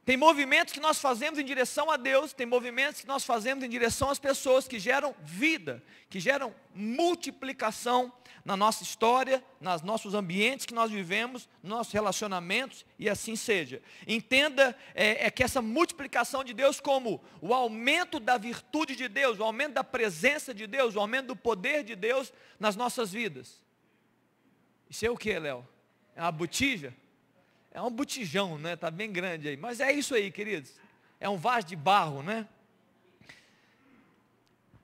Tem movimentos que nós fazemos em direção a Deus, tem movimentos que nós fazemos em direção às pessoas que geram vida, que geram multiplicação na nossa história, nos nossos ambientes que nós vivemos, nos nossos relacionamentos, e assim seja. Entenda que essa multiplicação de Deus como o aumento da virtude de Deus, o aumento da presença de Deus, o aumento do poder de Deus nas nossas vidas. Isso é o que, Léo? É uma botija? É um botijão, né? Está bem grande aí. Mas é isso aí, queridos. É um vaso de barro, né?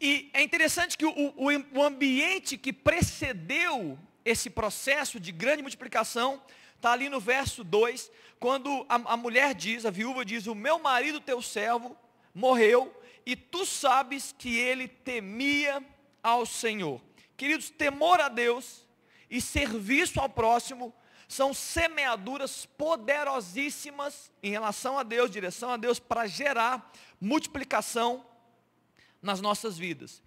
E é interessante que o ambiente que precedeu esse processo de grande multiplicação, está ali no verso 2, quando a mulher diz, a viúva diz: o meu marido, teu servo, morreu, e tu sabes que ele temia ao Senhor. Queridos, temor a Deus e serviço ao próximo são semeaduras poderosíssimas em relação a Deus, direção a Deus, para gerar multiplicação nas nossas vidas.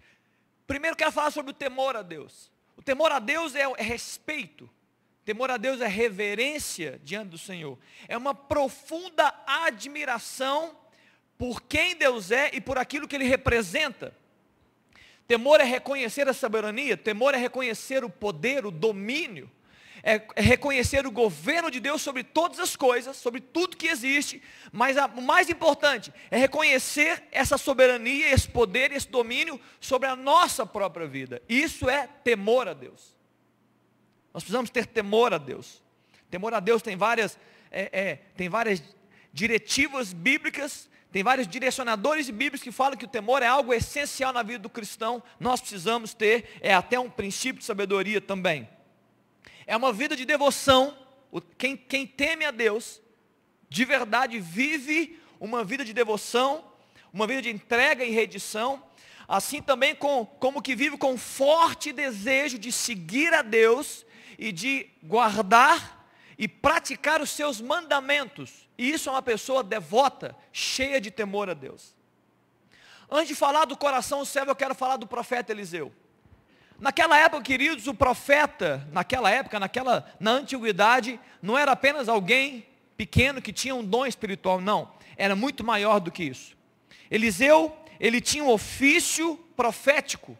Primeiro quero falar sobre o temor a Deus. O temor a Deus é respeito. O temor a Deus é reverência diante do Senhor. É uma profunda admiração por quem Deus é e por aquilo que Ele representa. Temor é reconhecer a soberania, temor é reconhecer o poder, o domínio. É reconhecer o governo de Deus sobre todas as coisas, sobre tudo que existe, mas o mais importante é reconhecer essa soberania, esse poder, esse domínio sobre a nossa própria vida. Isso é temor a Deus. Nós precisamos ter temor a Deus. Temor a Deus tem várias diretivas bíblicas, tem vários direcionadores bíblicos que falam que o temor é algo essencial na vida do cristão. Nós precisamos ter, até um princípio de sabedoria também. É uma vida de devoção. Quem teme a Deus, de verdade, vive uma vida de devoção, uma vida de entrega e rendição, assim também como que vive com forte desejo de seguir a Deus e de guardar e praticar os seus mandamentos. E isso é uma pessoa devota, cheia de temor a Deus. Antes de falar do coração do servo, eu quero falar do profeta Eliseu. Naquela época, queridos, o profeta, na antiguidade, não era apenas alguém pequeno que tinha um dom espiritual, não. Era muito maior do que isso. Eliseu, ele tinha um ofício profético.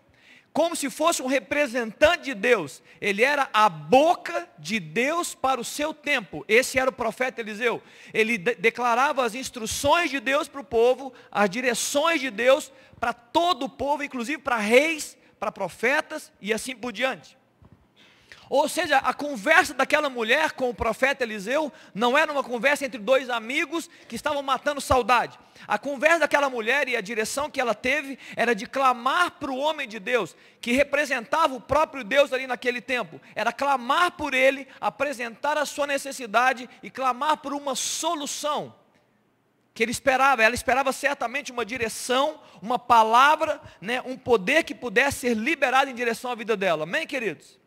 como se fosse um representante de Deus. Ele era a boca de Deus para o seu tempo. Esse era o profeta Eliseu. Ele declarava as instruções de Deus para o povo, as direções de Deus para todo o povo, inclusive para reis, para profetas e assim por diante. Ou seja, a conversa daquela mulher com o profeta Eliseu não era uma conversa entre dois amigos que estavam matando saudade. A conversa daquela mulher e a direção que ela teve era de clamar para o homem de Deus, que representava o próprio Deus ali naquele tempo. Era clamar por ele, apresentar a sua necessidade e clamar por uma solução que ele esperava. Ela esperava certamente uma direção, uma palavra, né, um poder que pudesse ser liberado em direção à vida dela. Amém, queridos?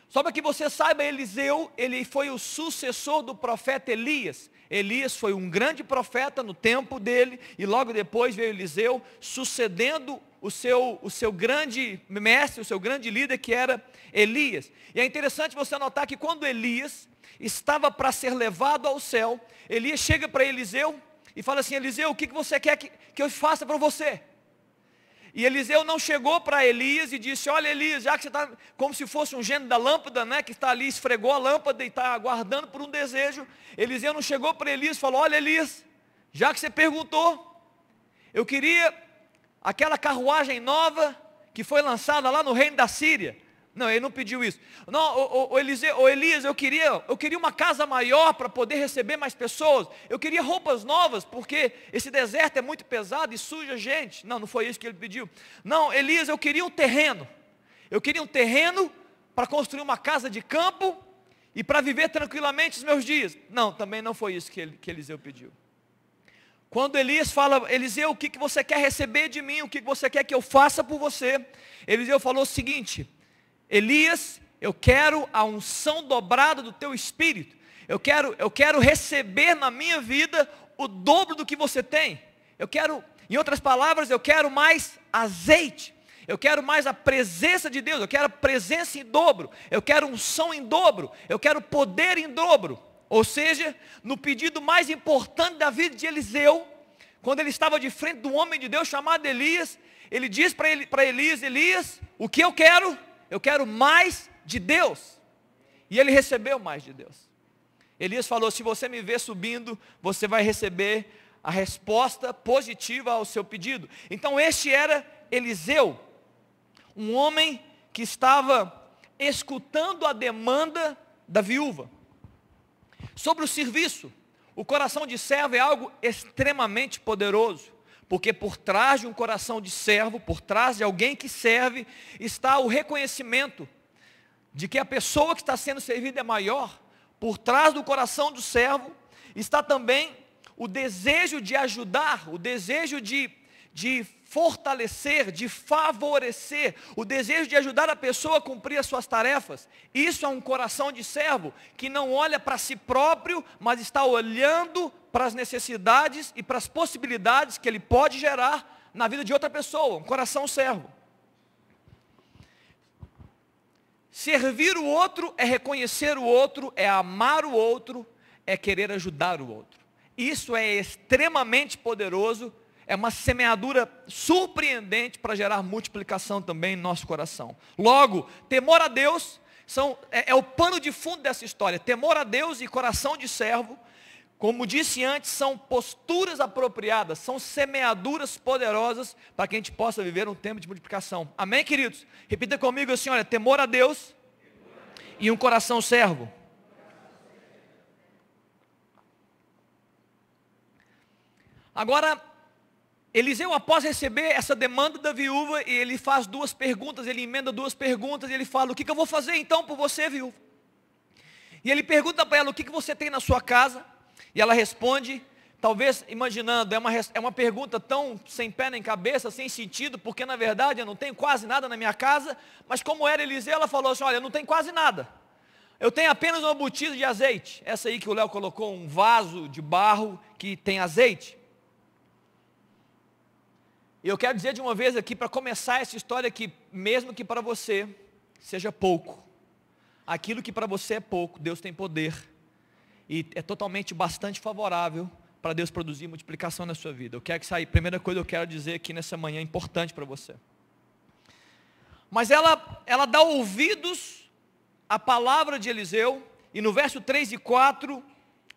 Só para que você saiba, Eliseu, ele foi o sucessor do profeta Elias. Elias foi um grande profeta no tempo dele, e logo depois veio Eliseu, sucedendo o seu grande mestre, o seu grande líder, que era Elias. E é interessante você notar que quando Elias estava para ser levado ao céu, Elias chega para Eliseu e fala assim: Eliseu, o que você quer que eu faça para você? E Eliseu não chegou para Elias e disse: olha, Elias, já que você está como se fosse um gênio da lâmpada, né, que está ali, esfregou a lâmpada e está aguardando por um desejo. Eliseu não chegou para Elias e falou: olha, Elias, já que você perguntou, eu queria aquela carruagem nova que foi lançada lá no reino da Síria. Não, ele não pediu isso. Não, Elias, eu queria uma casa maior para poder receber mais pessoas. Eu queria roupas novas, porque esse deserto é muito pesado e suja gente. Não foi isso que ele pediu. Não, Elias, eu queria um terreno. Eu queria um terreno para construir uma casa de campo e para viver tranquilamente os meus dias. Não, também não foi isso que Eliseu pediu. Quando Elias fala: Eliseu, o que você quer receber de mim? O que você quer que eu faça por você? Eliseu falou o seguinte: Elias, eu quero a unção dobrada do teu espírito. Eu quero receber na minha vida o dobro do que você tem. Em outras palavras, eu quero mais azeite. Eu quero mais a presença de Deus. Eu quero a presença em dobro. Eu quero unção em dobro. Eu quero poder em dobro. Ou seja, no pedido mais importante da vida de Eliseu, quando ele estava de frente do homem de Deus chamado Elias, ele diz para Elias: Elias, o que eu quero? Eu quero mais de Deus. E ele recebeu mais de Deus. Elias falou: se você me ver subindo, você vai receber a resposta positiva ao seu pedido. Então este era Eliseu, um homem que estava escutando a demanda da viúva. Sobre o serviço, o coração de servo é algo extremamente poderoso. Porque por trás de um coração de servo, por trás de alguém que serve, está o reconhecimento de que a pessoa que está sendo servida é maior. Por trás do coração do servo está também o desejo de ajudar, o desejo de fortalecer, de favorecer, o desejo de ajudar a pessoa a cumprir as suas tarefas. Isso é um coração de servo que não olha para si próprio, mas está olhando para as necessidades e para as possibilidades que ele pode gerar na vida de outra pessoa. Um coração servo. Servir o outro é reconhecer o outro, é amar o outro, é querer ajudar o outro. Isso é extremamente poderoso. É uma semeadura surpreendente para gerar multiplicação também em nosso coração. Logo, temor a Deus é o pano de fundo dessa história. Temor a Deus e coração de servo, como disse antes, são posturas apropriadas, são semeaduras poderosas para que a gente possa viver um tempo de multiplicação. Amém, queridos? Repita comigo assim: olha, temor a Deus e um coração servo. Agora, Eliseu, após receber essa demanda da viúva, ele faz duas perguntas, ele emenda duas perguntas, e ele fala: o que eu vou fazer então por você, viúva? E ele pergunta para ela: o que você tem na sua casa? E ela responde, talvez imaginando, é uma pergunta tão sem pé nem cabeça, sem sentido, porque na verdade eu não tenho quase nada na minha casa, mas como era Eliseu, ela falou assim: olha, eu não tenho quase nada, eu tenho apenas uma botija de azeite. Essa aí que o Léo colocou, um vaso de barro que tem azeite. E eu quero dizer de uma vez aqui, para começar essa história, que mesmo que para você seja pouco, aquilo que para você é pouco, Deus tem poder, e é totalmente bastante favorável para Deus produzir multiplicação na sua vida. Eu quero que saia, primeira coisa que eu quero dizer aqui nessa manhã, importante para você. Mas ela dá ouvidos à palavra de Eliseu, e no verso 3 e 4,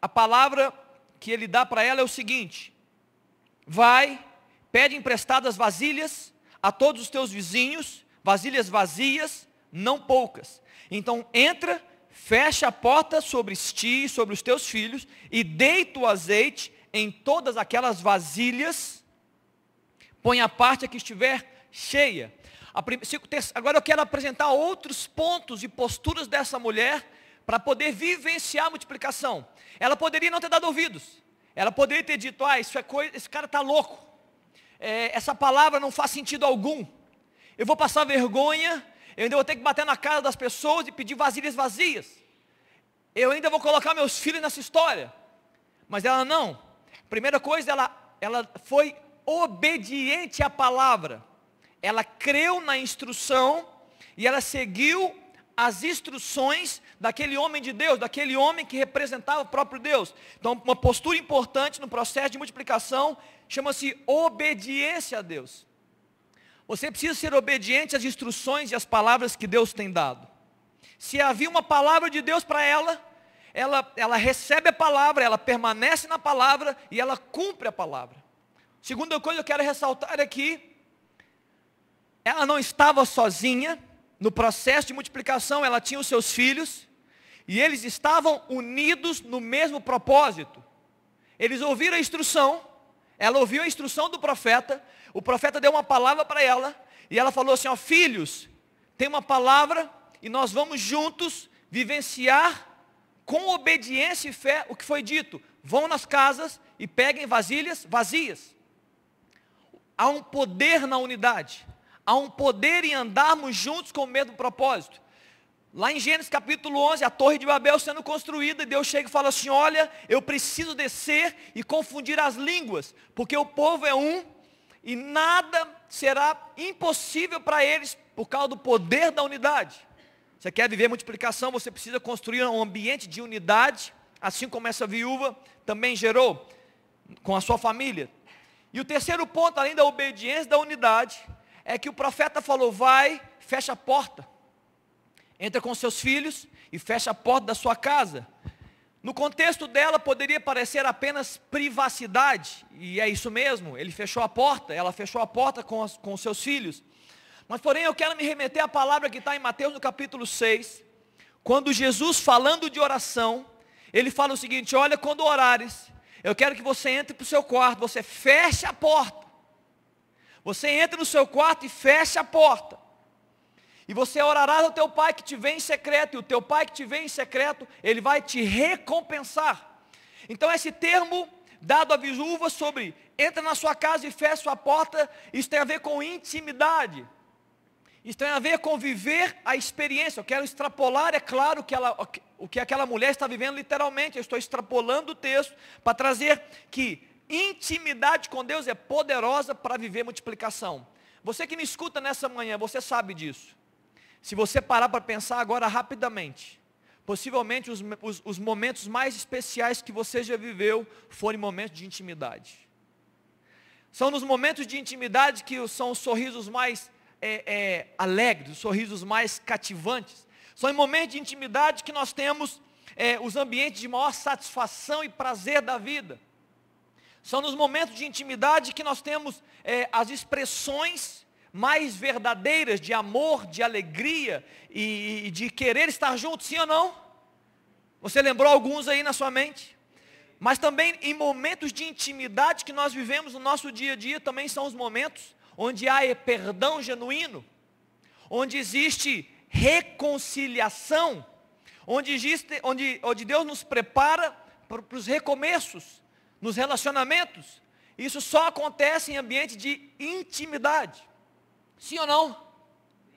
a palavra que ele dá para ela é o seguinte: vai, pede emprestadas vasilhas a todos os teus vizinhos, vasilhas vazias, não poucas. Então entra, fecha a porta sobre ti e sobre os teus filhos, e deita o azeite em todas aquelas vasilhas, põe a parte a que estiver cheia. Agora eu quero apresentar outros pontos e posturas dessa mulher, para poder vivenciar a multiplicação. Ela poderia não ter dado ouvidos, ela poderia ter dito: isso é coisa, esse cara está louco, essa palavra não faz sentido algum, eu vou passar vergonha, eu ainda vou ter que bater na cara das pessoas e pedir vasilhas vazias, eu ainda vou colocar meus filhos nessa história. Mas ela não. Primeira coisa, ela foi obediente à palavra, ela creu na instrução e ela seguiu as instruções daquele homem de Deus, daquele homem que representava o próprio Deus. Então, uma postura importante no processo de multiplicação chama-se obediência a Deus. Você precisa ser obediente às instruções e às palavras que Deus tem dado. Se havia uma palavra de Deus para ela recebe a palavra, ela permanece na palavra e ela cumpre a palavra. Segunda coisa que eu quero ressaltar é que ela não estava sozinha. No processo de multiplicação, ela tinha os seus filhos, e eles estavam unidos no mesmo propósito. Eles ouviram a instrução, ela ouviu a instrução do profeta, o profeta deu uma palavra para ela, e ela falou assim: filhos, tem uma palavra, e nós vamos juntos vivenciar com obediência e fé o que foi dito. Vão nas casas e peguem vasilhas vazias. Há um poder na unidade. Há um poder em andarmos juntos com o mesmo propósito. Lá em Gênesis capítulo 11, a torre de Babel sendo construída, e Deus chega e fala assim: olha, eu preciso descer e confundir as línguas, porque o povo é um, e nada será impossível para eles, por causa do poder da unidade. Você quer viver multiplicação, você precisa construir um ambiente de unidade, assim como essa viúva também gerou, com a sua família. E o terceiro ponto, além da obediência da unidade, é que o profeta falou: vai, fecha a porta, entra com seus filhos e fecha a porta da sua casa. No contexto dela poderia parecer apenas privacidade, e é isso mesmo, ele fechou a porta, ela fechou a porta com os seus filhos. Mas porém eu quero me remeter à palavra que está em Mateus no capítulo 6, quando Jesus, falando de oração, ele fala o seguinte: olha, quando orares, eu quero que você entre para o seu quarto, você feche a porta. Você entra no seu quarto e fecha a porta. E você orará ao teu pai que te vê em secreto. E o teu pai que te vê em secreto, ele vai te recompensar. Então esse termo dado à viúva sobre entra na sua casa e fecha a porta, isso tem a ver com intimidade. Isso tem a ver com viver a experiência. Eu quero extrapolar, é claro, o que aquela mulher está vivendo literalmente. Eu estou extrapolando o texto para trazer que intimidade com Deus é poderosa para viver multiplicação. Você que me escuta nessa manhã, você sabe disso. Se você parar para pensar agora rapidamente, possivelmente os momentos mais especiais que você já viveu foram momentos de intimidade. São nos momentos de intimidade que são os sorrisos mais alegres, os sorrisos mais cativantes. São em momentos de intimidade que nós temos os ambientes de maior satisfação e prazer da vida. São nos momentos de intimidade que nós temos as expressões mais verdadeiras de amor, de alegria e de querer estar juntos, sim ou não? Você lembrou alguns aí na sua mente? Mas também em momentos de intimidade que nós vivemos no nosso dia a dia, também são os momentos onde há perdão genuíno, onde existe reconciliação, onde Deus nos prepara para os recomeços nos relacionamentos. Isso só acontece em ambiente de intimidade. Sim ou não?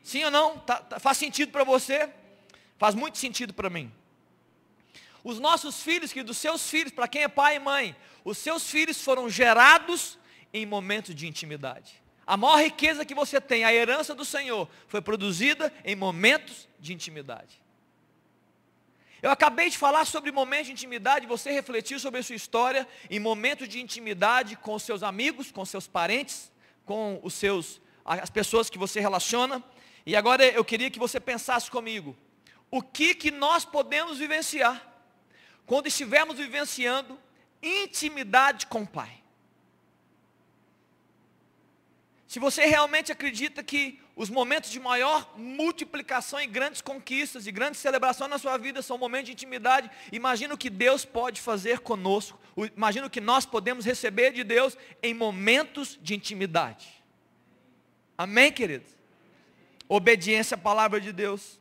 Sim ou não? Faz sentido para você? Faz muito sentido para mim. Os nossos filhos, dos seus filhos, para quem é pai e mãe, os seus filhos foram gerados em momentos de intimidade. A maior riqueza que você tem, a herança do Senhor, foi produzida em momentos de intimidade. Eu acabei de falar sobre momentos de intimidade, você refletiu sobre a sua história em momentos de intimidade com os seus amigos, com seus parentes, com as pessoas que você relaciona. E agora eu queria que você pensasse comigo, o que nós podemos vivenciar quando estivermos vivenciando intimidade com o Pai? Se você realmente acredita que os momentos de maior multiplicação e grandes conquistas e grandes celebrações na sua vida são momentos de intimidade, imagina o que Deus pode fazer conosco, imagina o que nós podemos receber de Deus em momentos de intimidade. Amém, queridos? Obediência à palavra de Deus,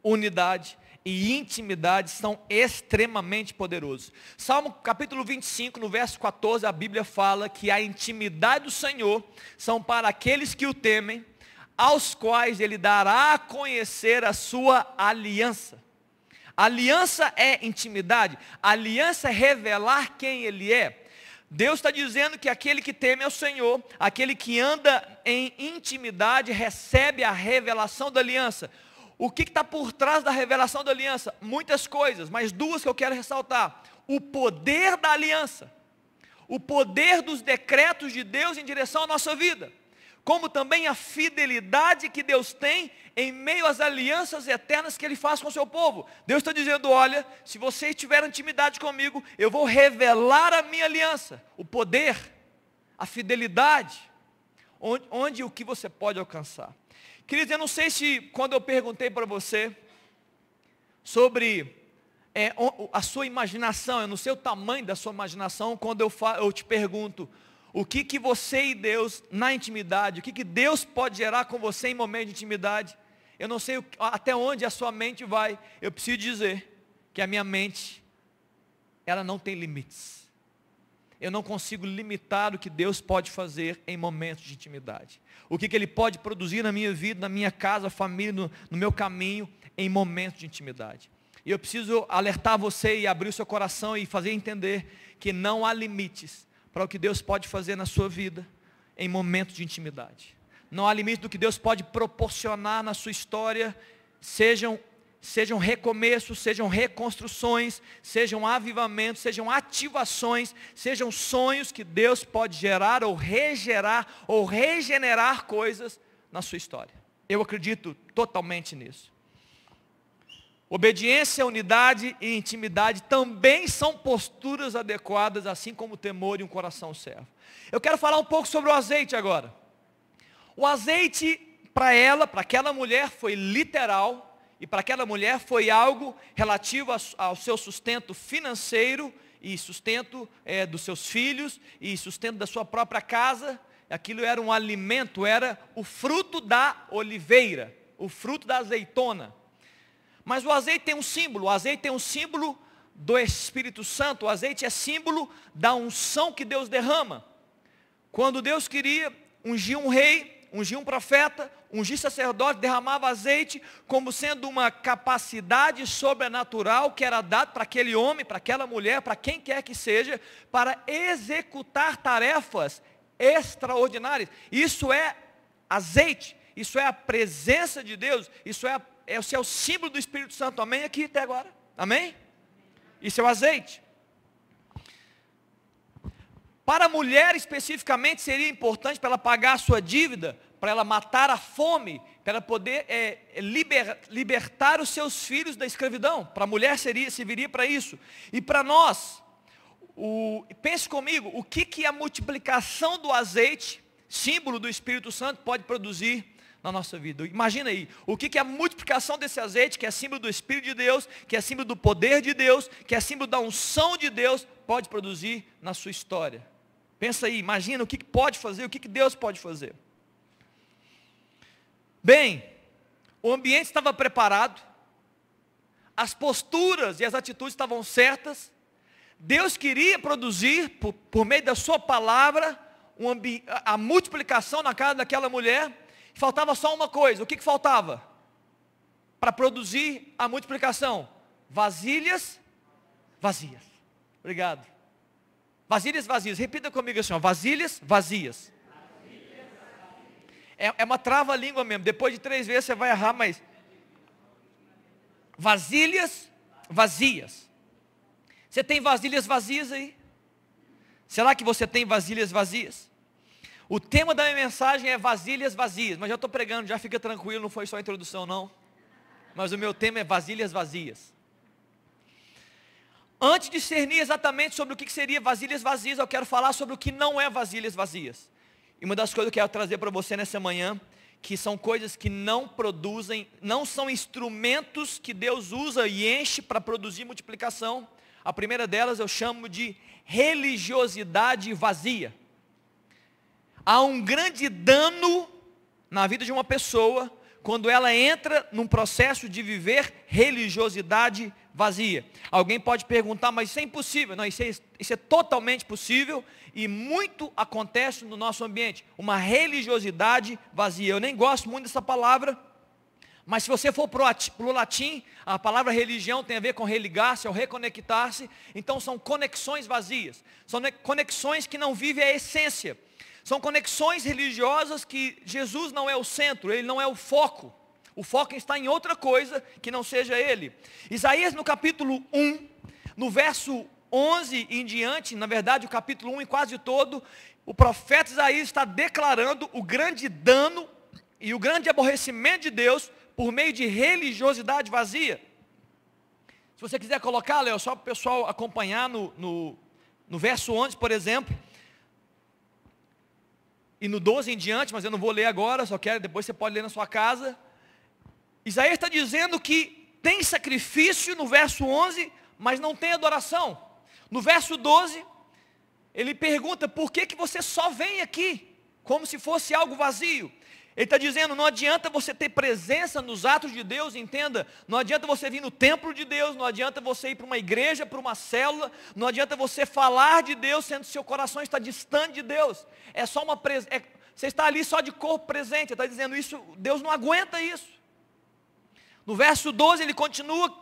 unidade e intimidade são extremamente poderosos. Salmo capítulo 25, no verso 14, a Bíblia fala que a intimidade do Senhor são para aqueles que o temem, aos quais Ele dará a conhecer a sua aliança. Aliança é intimidade, aliança é revelar quem Ele é. Deus está dizendo que aquele que teme ao Senhor, aquele que anda em intimidade, recebe a revelação da aliança. O que está por trás da revelação da aliança? Muitas coisas, mas duas que eu quero ressaltar. O poder da aliança, o poder dos decretos de Deus em direção à nossa vida, como também a fidelidade que Deus tem em meio às alianças eternas que Ele faz com o seu povo. Deus está dizendo, olha, se vocês tiverem intimidade comigo, eu vou revelar a minha aliança, o poder, a fidelidade, onde o que você pode alcançar. Queridos, eu não sei se quando eu perguntei para você sobre a sua imaginação, eu não sei o tamanho da sua imaginação, quando eu te pergunto, o que você e Deus na intimidade, o que Deus pode gerar com você em momento de intimidade, eu não sei até onde a sua mente vai, eu preciso dizer que a minha mente, ela não tem limites. Eu não consigo limitar o que Deus pode fazer em momentos de intimidade. O que Ele pode produzir na minha vida, na minha casa, família, no meu caminho, em momentos de intimidade. E eu preciso alertar você e abrir o seu coração e fazer entender que não há limites para o que Deus pode fazer na sua vida em momentos de intimidade. Não há limite do que Deus pode proporcionar na sua história, sejam recomeços, sejam reconstruções, sejam avivamentos, sejam ativações, sejam sonhos que Deus pode gerar ou regerar ou regenerar coisas na sua história. Eu acredito totalmente nisso. Obediência, unidade e intimidade também são posturas adequadas, assim como o temor e um coração servo. Eu quero falar um pouco sobre o azeite agora. O azeite para aquela mulher foi literal, e para aquela mulher foi algo relativo ao seu sustento financeiro, e sustento dos seus filhos, e sustento da sua própria casa. Aquilo era um alimento, era o fruto da oliveira, o fruto da azeitona. Mas o azeite tem um símbolo, o azeite tem um símbolo do Espírito Santo, o azeite é símbolo da unção que Deus derrama. Quando Deus queria ungir um rei, ungir um profeta, ungir sacerdote, derramava azeite como sendo uma capacidade sobrenatural que era dada para aquele homem, para aquela mulher, para quem quer que seja, para executar tarefas extraordinárias. Isso é azeite, isso é a presença de Deus, isso é o símbolo do Espírito Santo, amém? Aqui até agora, amém? Isso é o azeite. Para a mulher especificamente seria importante para ela pagar a sua dívida, para ela matar a fome, para ela poder libertar os seus filhos da escravidão. Para a mulher serviria para isso. E para nós, pense comigo, o que a multiplicação do azeite, símbolo do Espírito Santo, pode produzir na nossa vida? Imagina aí, o que a multiplicação desse azeite, que é símbolo do Espírito de Deus, que é símbolo do poder de Deus, que é símbolo da unção de Deus, pode produzir na sua história. Pensa aí, imagina o que pode fazer, o que Deus pode fazer. Bem, o ambiente estava preparado, as posturas e as atitudes estavam certas, Deus queria produzir, por meio da sua palavra, a multiplicação na casa daquela mulher. Faltava só uma coisa, o que faltava? Para produzir a multiplicação? Vasilhas vazias. Obrigado. Vasilhas vazias, repita comigo assim, ó, vasilhas vazias. É uma trava-língua mesmo, depois de 3 vezes você vai errar, mas vasilhas vazias. Você tem vasilhas vazias aí? Será que você tem vasilhas vazias? O tema da minha mensagem é vasilhas vazias, mas já estou pregando, já fica tranquilo, não foi só a introdução não. Mas o meu tema é vasilhas vazias. Antes de discernir exatamente sobre o que seria vasilhas vazias, eu quero falar sobre o que não é vasilhas vazias. E uma das coisas que eu quero trazer para você nessa manhã, que são coisas que não produzem, não são instrumentos que Deus usa e enche para produzir multiplicação. A primeira delas eu chamo de religiosidade vazia. Há um grande dano na vida de uma pessoa quando ela entra num processo de viver religiosidade vazia. Alguém pode perguntar, mas isso é impossível. Não, isso é totalmente possível e muito acontece no nosso ambiente. Uma religiosidade vazia. Eu nem gosto muito dessa palavra, mas se você for para o latim, a palavra religião tem a ver com religar-se ou reconectar-se. Então são conexões vazias. São conexões que não vivem a essência. São conexões religiosas que Jesus não é o centro, Ele não é o foco. O foco está em outra coisa que não seja Ele. Isaías no capítulo 1, no verso 11 em diante, na verdade o capítulo 1 em quase todo, o profeta Isaías está declarando o grande dano e o grande aborrecimento de Deus por meio de religiosidade vazia. Se você quiser colocar, Léo, só para o pessoal acompanhar no verso 11, por exemplo, e no 12 em diante, mas eu não vou ler agora, só quero, depois você pode ler na sua casa. Isaías está dizendo que tem sacrifício no verso 11, mas não tem adoração. No verso 12, ele pergunta, por que você só vem aqui? Como se fosse algo vazio. Ele está dizendo, não adianta você ter presença nos atos de Deus, entenda, não adianta você vir no templo de Deus, não adianta você ir para uma igreja, para uma célula, não adianta você falar de Deus, sendo que seu coração está distante de Deus. É só uma você está ali só de corpo presente, ele está dizendo isso, Deus não aguenta isso. No verso 12 ele continua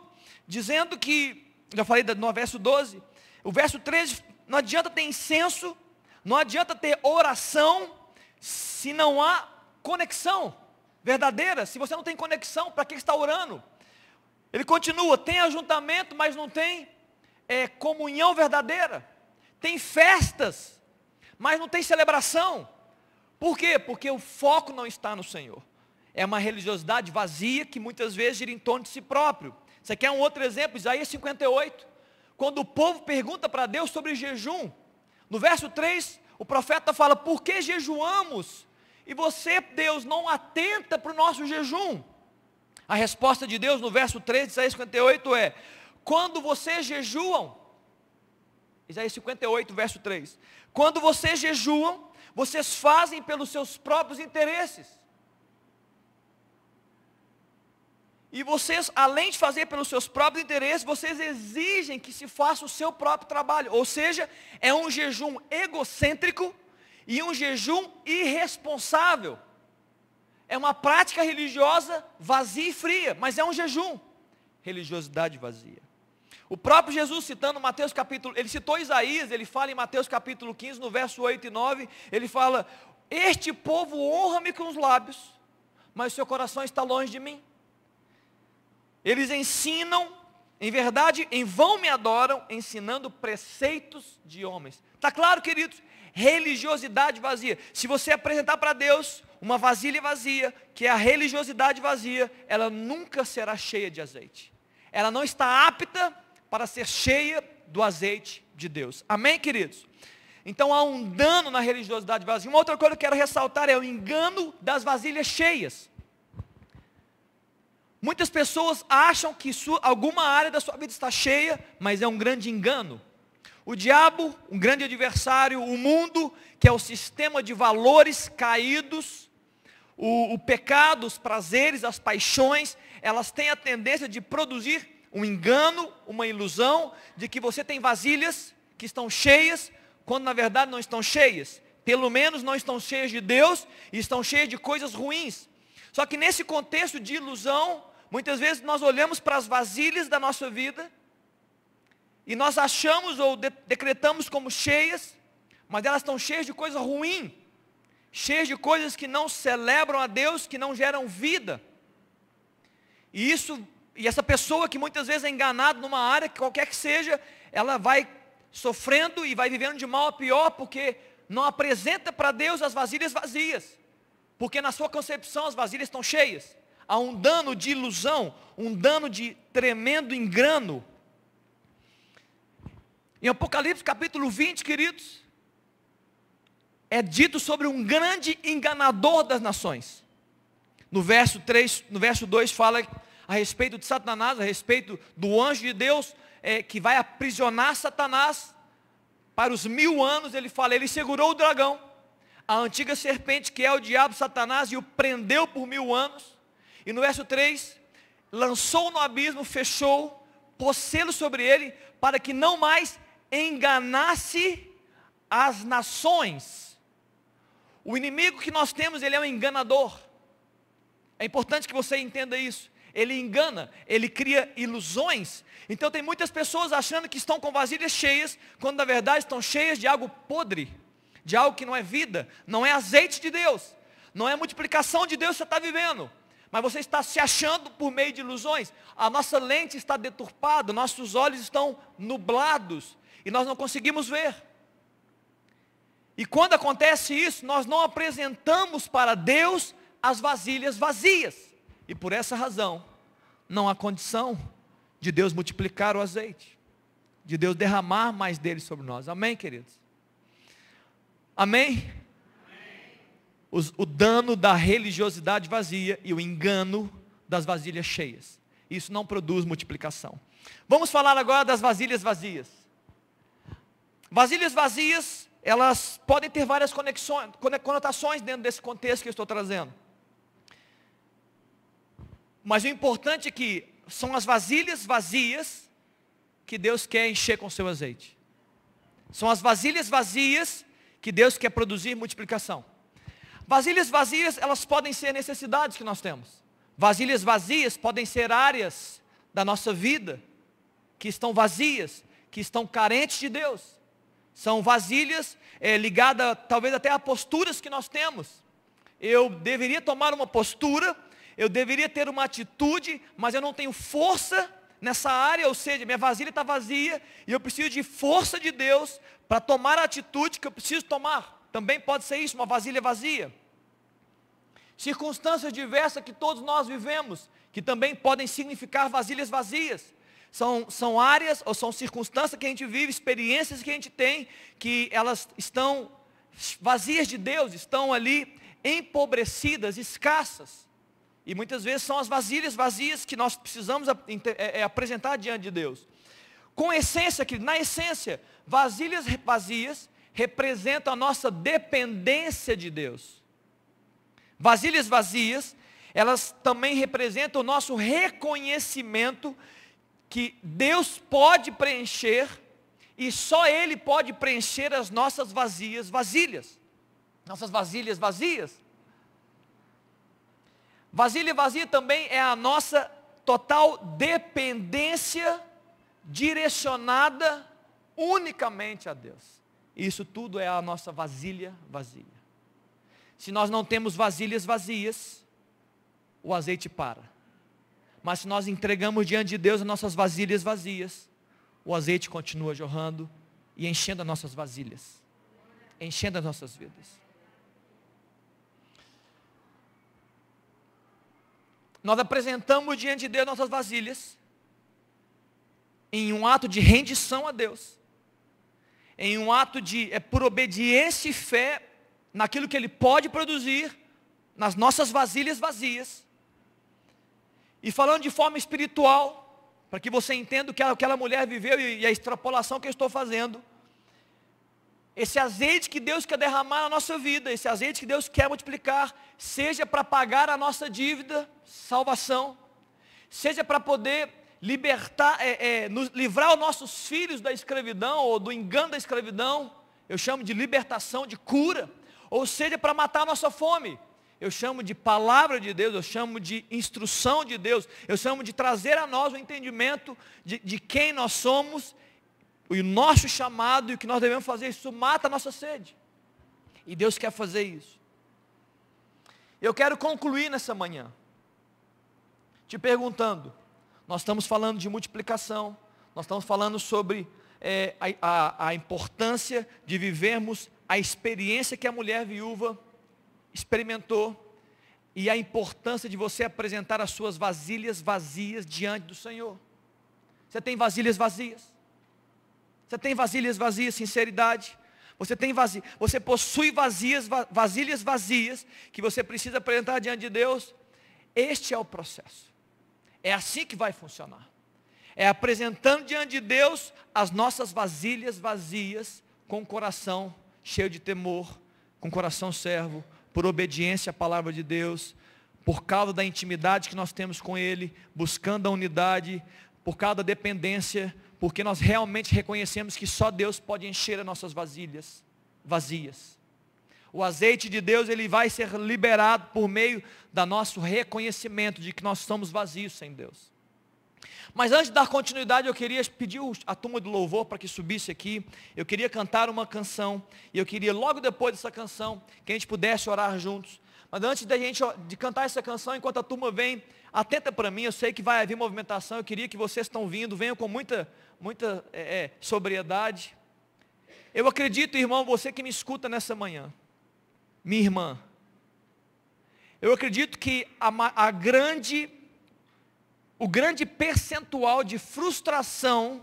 dizendo que, já falei no verso 12, o verso 13, não adianta ter incenso, não adianta ter oração, se não há conexão verdadeira. Se você não tem conexão, para que está orando? Ele continua, tem ajuntamento, mas não tem comunhão verdadeira. Tem festas, mas não tem celebração. Por quê? Porque o foco não está no Senhor. É uma religiosidade vazia que muitas vezes gira em torno de si próprio. Você quer um outro exemplo? Isaías 58. Quando o povo pergunta para Deus sobre jejum, no verso 3, o profeta fala, por que jejuamos? E você, Deus, não atenta para o nosso jejum. A resposta de Deus no verso 3 de Isaías 58 é, quando vocês jejuam, Isaías 58, verso 3, quando vocês jejuam, vocês fazem pelos seus próprios interesses. E vocês, além de fazer pelos seus próprios interesses, vocês exigem que se faça o seu próprio trabalho. Ou seja, é um jejum egocêntrico e um jejum irresponsável. É uma prática religiosa vazia e fria, mas é um jejum. Religiosidade vazia. O próprio Jesus citando Mateus capítulo, ele citou Isaías, ele fala em Mateus capítulo 15, no verso 8 e 9, ele fala, este povo honra-me com os lábios, mas o seu coração está longe de mim. Eles ensinam, em verdade, em vão me adoram, ensinando preceitos de homens. Está claro, queridos? Religiosidade vazia. Se você apresentar para Deus uma vasilha vazia, que é a religiosidade vazia, ela nunca será cheia de azeite. Ela não está apta para ser cheia do azeite de Deus. Amém, queridos? Então há um dano na religiosidade vazia. Uma outra coisa que eu quero ressaltar é o engano das vasilhas cheias. Muitas pessoas acham que alguma área da sua vida está cheia, mas é um grande engano. O diabo, um grande adversário, o mundo, que é o sistema de valores caídos, o pecado, os prazeres, as paixões, elas têm a tendência de produzir um engano, uma ilusão, de que você tem vasilhas que estão cheias, quando na verdade não estão cheias. Pelo menos não estão cheias de Deus, e estão cheias de coisas ruins. Só que nesse contexto de ilusão, muitas vezes nós olhamos para as vasilhas da nossa vida, e nós achamos ou decretamos como cheias, mas elas estão cheias de coisa ruim, cheias de coisas que não celebram a Deus, que não geram vida. E essa pessoa que muitas vezes é enganada numa área, qualquer que seja, ela vai sofrendo e vai vivendo de mal a pior, porque não apresenta para Deus as vasilhas vazias, porque na sua concepção as vasilhas estão cheias. Há um dano de ilusão, um dano de tremendo engano. Em Apocalipse capítulo 20, queridos, é dito sobre um grande enganador das nações. No verso 2 fala a respeito de Satanás, a respeito do anjo de Deus, que vai aprisionar Satanás para os 1000 anos. Ele fala, ele segurou o dragão, a antiga serpente que é o diabo Satanás, e o prendeu por 1000 anos. E no verso 3, lançou no abismo, fechou, pôs selo sobre ele, para que não mais enganasse as nações. O inimigo que nós temos, ele é um enganador. É importante que você entenda isso. Ele engana, ele cria ilusões. Então tem muitas pessoas achando que estão com vasilhas cheias, quando na verdade estão cheias de algo podre, de algo que não é vida, não é azeite de Deus, não é multiplicação de Deus que você está vivendo. Mas você está se achando por meio de ilusões. A nossa lente está deturpada, nossos olhos estão nublados, e nós não conseguimos ver. E quando acontece isso, nós não apresentamos para Deus as vasilhas vazias. E por essa razão, não há condição de Deus multiplicar o azeite, de Deus derramar mais dele sobre nós. Amém, queridos? Amém? O dano da religiosidade vazia e o engano das vasilhas cheias. Isso não produz multiplicação. Vamos falar agora das vasilhas vazias. Vasilhas vazias, elas podem ter várias conotações dentro desse contexto que eu estou trazendo. Mas o importante é que são as vasilhas vazias que Deus quer encher com seu azeite. São as vasilhas vazias que Deus quer produzir multiplicação. Vasilhas vazias, elas podem ser necessidades que nós temos. Vasilhas vazias podem ser áreas da nossa vida que estão vazias, que estão carentes de Deus. São vasilhas ligadas talvez até a posturas que nós temos. Eu deveria tomar uma postura, eu deveria ter uma atitude, mas eu não tenho força nessa área, ou seja, minha vasilha está vazia, e eu preciso de força de Deus para tomar a atitude que eu preciso tomar. Também pode ser isso, uma vasilha vazia. Circunstâncias diversas que todos nós vivemos, que também podem significar vasilhas vazias. São áreas ou são circunstâncias que a gente vive, experiências que a gente tem, que elas estão vazias de Deus, estão ali empobrecidas, escassas. E muitas vezes são as vasilhas vazias que nós precisamos apresentar diante de Deus. Com essência, que na essência, vasilhas vazias representam a nossa dependência de Deus. Vasilhas vazias, elas também representam o nosso reconhecimento que Deus pode preencher, e só Ele pode preencher as nossas vasilhas vazias. Vasilha vazia também é a nossa total dependência direcionada unicamente a Deus. Isso tudo é a nossa vasilha vazia. Se nós não temos vasilhas vazias, o azeite para. Mas se nós entregamos diante de Deus as nossas vasilhas vazias, o azeite continua jorrando e enchendo as nossas vasilhas, enchendo as nossas vidas. Nós apresentamos diante de Deus nossas vasilhas, em um ato de rendição a Deus, em um ato por obediência e fé, naquilo que Ele pode produzir, nas nossas vasilhas vazias. E falando de forma espiritual, para que você entenda o que aquela mulher viveu e a extrapolação que eu estou fazendo, esse azeite que Deus quer derramar na nossa vida, esse azeite que Deus quer multiplicar, seja para pagar a nossa dívida, salvação, seja para poder libertar, livrar os nossos filhos da escravidão, ou do engano da escravidão, eu chamo de libertação, de cura, ou seja para matar a nossa fome, eu chamo de palavra de Deus, eu chamo de instrução de Deus, eu chamo de trazer a nós o entendimento de quem nós somos, e o nosso chamado e o que nós devemos fazer. Isso mata a nossa sede, e Deus quer fazer isso. Eu quero concluir nessa manhã te perguntando, nós estamos falando de multiplicação, nós estamos falando sobre a importância de vivermos a experiência que a mulher viúva experimentou e a importância de você apresentar as suas vasilhas vazias diante do Senhor. Você tem vasilhas vazias? Você tem vasilhas vazias, sinceridade? Você possui vasilhas vazias que você precisa apresentar diante de Deus? Este é o processo. É assim que vai funcionar. É apresentando diante de Deus as nossas vasilhas vazias, com o coração cheio de temor, com o coração servo, por obediência à palavra de Deus, por causa da intimidade que nós temos com Ele, buscando a unidade, por causa da dependência, porque nós realmente reconhecemos que só Deus pode encher as nossas vasilhas vazias. O azeite de Deus, ele vai ser liberado por meio do nosso reconhecimento de que nós estamos vazios sem Deus. Mas antes de dar continuidade, eu queria pedir a turma do louvor para que subisse aqui. Eu queria cantar uma canção, e eu queria logo depois dessa canção, que a gente pudesse orar juntos. Mas antes de cantar essa canção, enquanto a turma vem, atenta para mim, eu sei que vai haver movimentação, eu queria que vocês estão vindo, venham com muita sobriedade. Eu acredito, irmão, você que me escuta nessa manhã, minha irmã, eu acredito que o grande percentual de frustração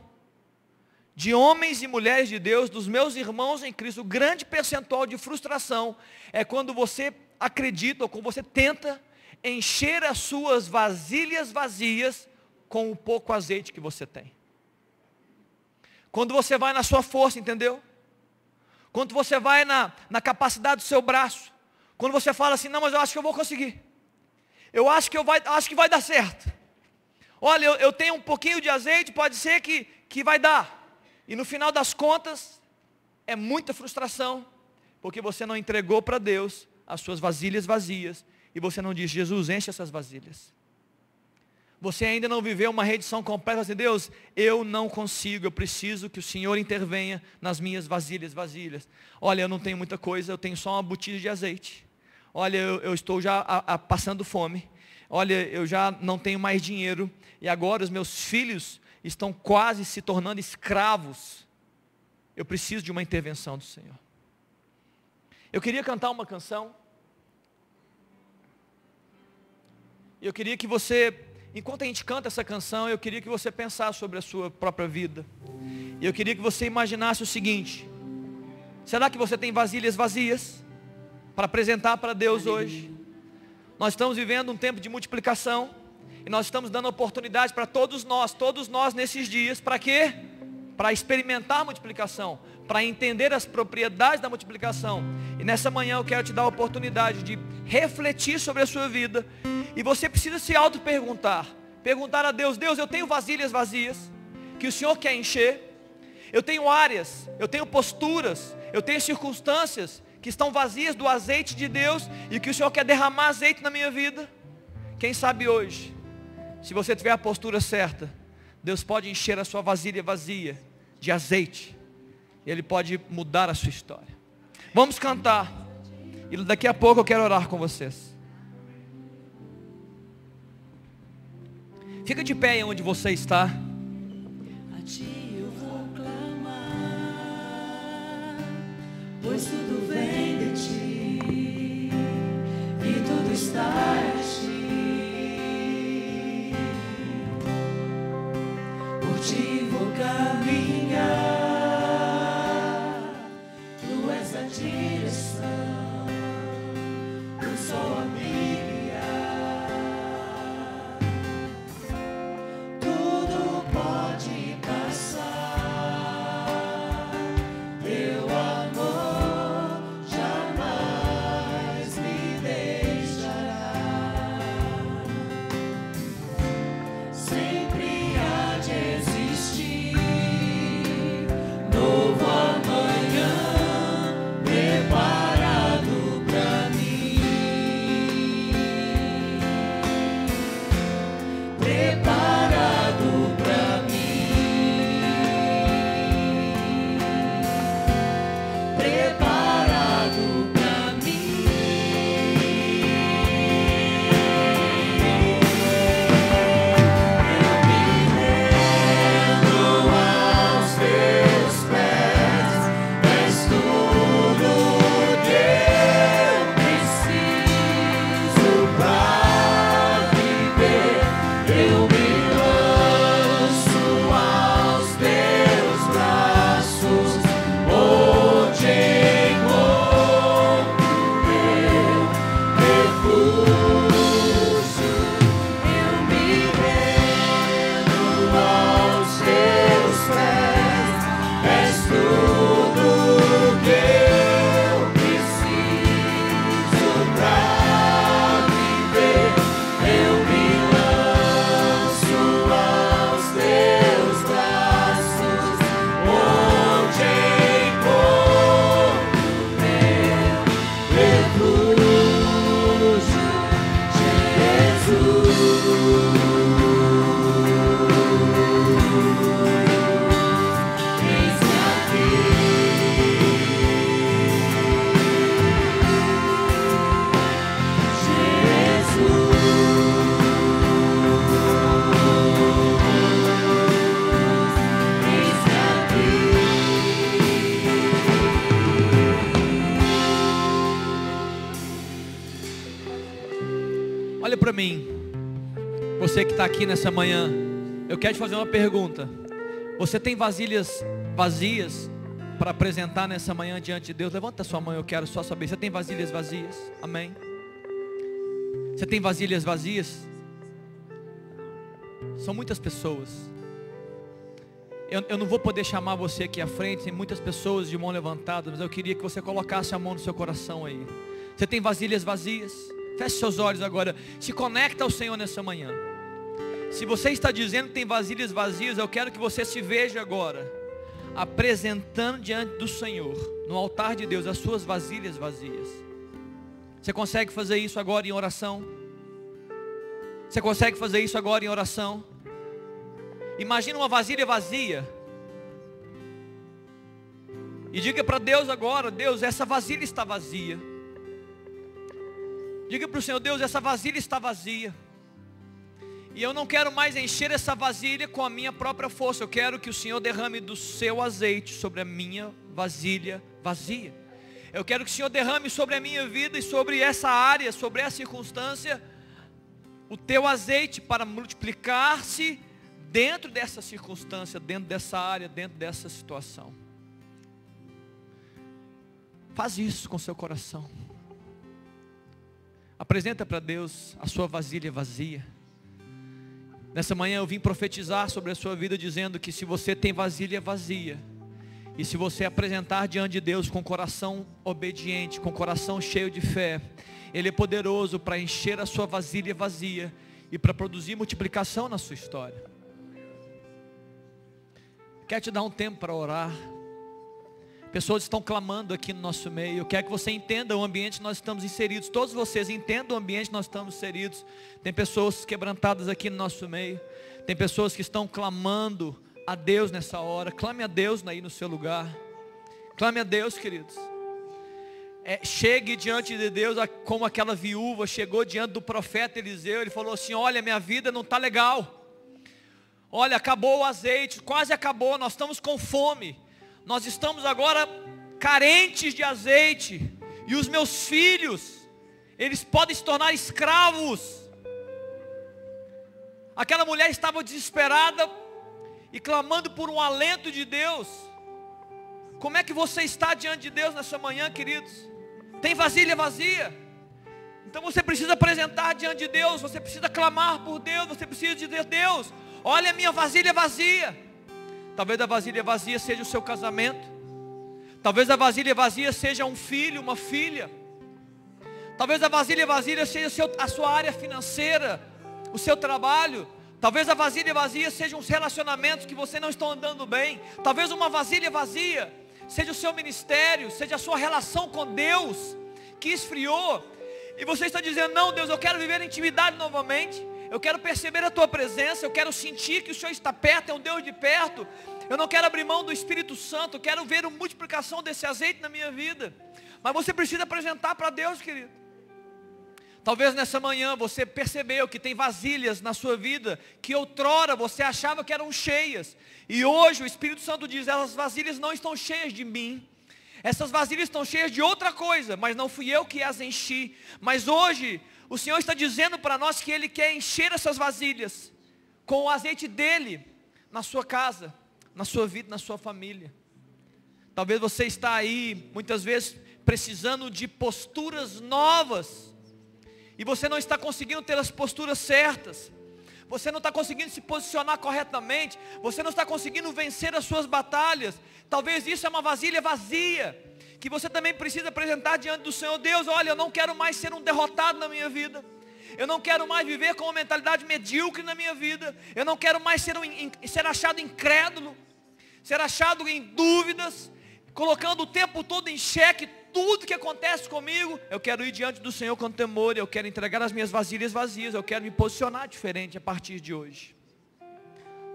de homens e mulheres de Deus, dos meus irmãos em Cristo, o grande percentual de frustração é quando você acredita, ou quando você tenta encher as suas vasilhas vazias com o pouco azeite que você tem. Quando você vai na sua força, entendeu? Quando você vai na capacidade do seu braço. Quando você fala assim, não, mas eu acho que eu vou conseguir. Eu acho que vai dar certo. Olha, eu tenho um pouquinho de azeite, pode ser que vai dar. E no final das contas, é muita frustração, porque você não entregou para Deus as suas vasilhas vazias, e você não diz, Jesus, enche essas vasilhas. Você ainda não viveu uma rendição completa, assim, Deus, eu não consigo, eu preciso que o Senhor intervenha nas minhas vasilhas vazias. Olha, eu não tenho muita coisa, eu tenho só uma botija de azeite. Olha, eu estou já passando fome. Olha, eu já não tenho mais dinheiro, e agora os meus filhos estão quase se tornando escravos. Eu preciso de uma intervenção do Senhor. Eu queria cantar uma canção. Eu queria que você, enquanto a gente canta essa canção, eu queria que você pensasse sobre a sua própria vida. E eu queria que você imaginasse o seguinte: será que você tem vasilhas vazias para apresentar para Deus hoje? Nós estamos vivendo um tempo de multiplicação, e nós estamos dando oportunidade para todos nós nesses dias, para quê? Para experimentar a multiplicação, para entender as propriedades da multiplicação. E nessa manhã eu quero te dar a oportunidade de refletir sobre a sua vida, e você precisa se auto-perguntar, perguntar a Deus, Deus, eu tenho vasilhas vazias, que o Senhor quer encher, eu tenho áreas, eu tenho posturas, eu tenho circunstâncias, que estão vazias do azeite de Deus, e que o Senhor quer derramar azeite na minha vida. Quem sabe hoje, se você tiver a postura certa, Deus pode encher a sua vasilha vazia de azeite, e Ele pode mudar a sua história. Vamos cantar, e daqui a pouco eu quero orar com vocês. Fica de pé aí onde você está. A ti eu vou clamar, pois tudo vem de ti, e tudo está em ti. Por ti vou caminhar, tu és a direção, o sol a brilhar. Tudo pode passar, teu amor jamais me deixará. Olha para mim. Você que está aqui nessa manhã, eu quero te fazer uma pergunta. Você tem vasilhas vazias para apresentar nessa manhã diante de Deus? Levanta a sua mão, eu quero só saber. Você tem vasilhas vazias? Amém? Você tem vasilhas vazias? São muitas pessoas. Eu não vou poder chamar você aqui à frente, tem muitas pessoas de mão levantada, mas eu queria que você colocasse a mão no seu coração aí. Você tem vasilhas vazias? Feche seus olhos agora, se conecta ao Senhor nessa manhã. Se você está dizendo que tem vasilhas vazias, eu quero que você se veja agora apresentando diante do Senhor, no altar de Deus, as suas vasilhas vazias. Você consegue fazer isso agora em oração? Você consegue fazer isso agora em oração? Imagina uma vasilha vazia e diga para Deus agora: Deus, essa vasilha está vazia. Diga para o Senhor: Deus, essa vasilha está vazia, e eu não quero mais encher essa vasilha com a minha própria força. Eu quero que o Senhor derrame do seu azeite sobre a minha vasilha vazia. Eu quero que o Senhor derrame sobre a minha vida e sobre essa área, sobre essa circunstância, o teu azeite para multiplicar-se dentro dessa circunstância, dentro dessa área, dentro dessa situação. Faz isso com seu coração. Apresenta para Deus a sua vasilha vazia. Nessa manhã eu vim profetizar sobre a sua vida, dizendo que se você tem vasilha vazia, e se você apresentar diante de Deus com coração obediente, com coração cheio de fé, Ele é poderoso para encher a sua vasilha vazia e para produzir multiplicação na sua história. Quero te dar um tempo para orar. Pessoas estão clamando aqui no nosso meio. Eu quero que você entenda o ambiente que nós estamos inseridos. Todos vocês entendam o ambiente que nós estamos inseridos. Tem pessoas quebrantadas aqui no nosso meio. Tem pessoas que estão clamando a Deus nessa hora. Clame a Deus aí no seu lugar. Clame a Deus, queridos. Chegue diante de Deus como aquela viúva chegou diante do profeta Eliseu. Ele falou assim: olha, minha vida não está legal. Olha, acabou o azeite, quase acabou, nós estamos com fome. Nós estamos agora carentes de azeite. E os meus filhos, eles podem se tornar escravos. Aquela mulher estava desesperada e clamando por um alento de Deus. Como é que você está diante de Deus nessa manhã, queridos? Tem vasilha vazia? Então você precisa apresentar diante de Deus. Você precisa clamar por Deus. Você precisa dizer: Deus, olha a minha vasilha vazia. Talvez a vasilha vazia seja o seu casamento. Talvez a vasilha vazia seja um filho, uma filha. Talvez a vasilha vazia seja a sua área financeira, o seu trabalho. Talvez a vasilha vazia seja os relacionamentos que você não está andando bem. Talvez uma vasilha vazia seja o seu ministério, seja a sua relação com Deus que esfriou. E você está dizendo: não, Deus, eu quero viver em intimidade novamente. Eu quero perceber a tua presença. Eu quero sentir que o Senhor está perto, é um Deus de perto. Eu não quero abrir mão do Espírito Santo. Eu quero ver a multiplicação desse azeite na minha vida. Mas você precisa apresentar para Deus, querido. Talvez nessa manhã você percebeu que tem vasilhas na sua vida que outrora você achava que eram cheias. E hoje o Espírito Santo diz: essas vasilhas não estão cheias de mim. Essas vasilhas estão cheias de outra coisa, mas não fui eu que as enchi. Mas hoje o Senhor está dizendo para nós que Ele quer encher essas vasilhas com o azeite dEle na sua casa, na sua vida, na sua família. Talvez você está aí, muitas vezes, precisando de posturas novas, e você não está conseguindo ter as posturas certas. Você não está conseguindo se posicionar corretamente. Você não está conseguindo vencer as suas batalhas. Talvez isso é uma vasilha vazia, que você também precisa apresentar diante do Senhor. Deus, olha, eu não quero mais ser um derrotado na minha vida. Eu não quero mais viver com uma mentalidade medíocre na minha vida. Eu não quero mais ser achado incrédulo, ser achado em dúvidas, colocando o tempo todo em xeque tudo que acontece comigo. Eu quero ir diante do Senhor com temor. Eu quero entregar as minhas vasilhas vazias. Eu quero me posicionar diferente a partir de hoje.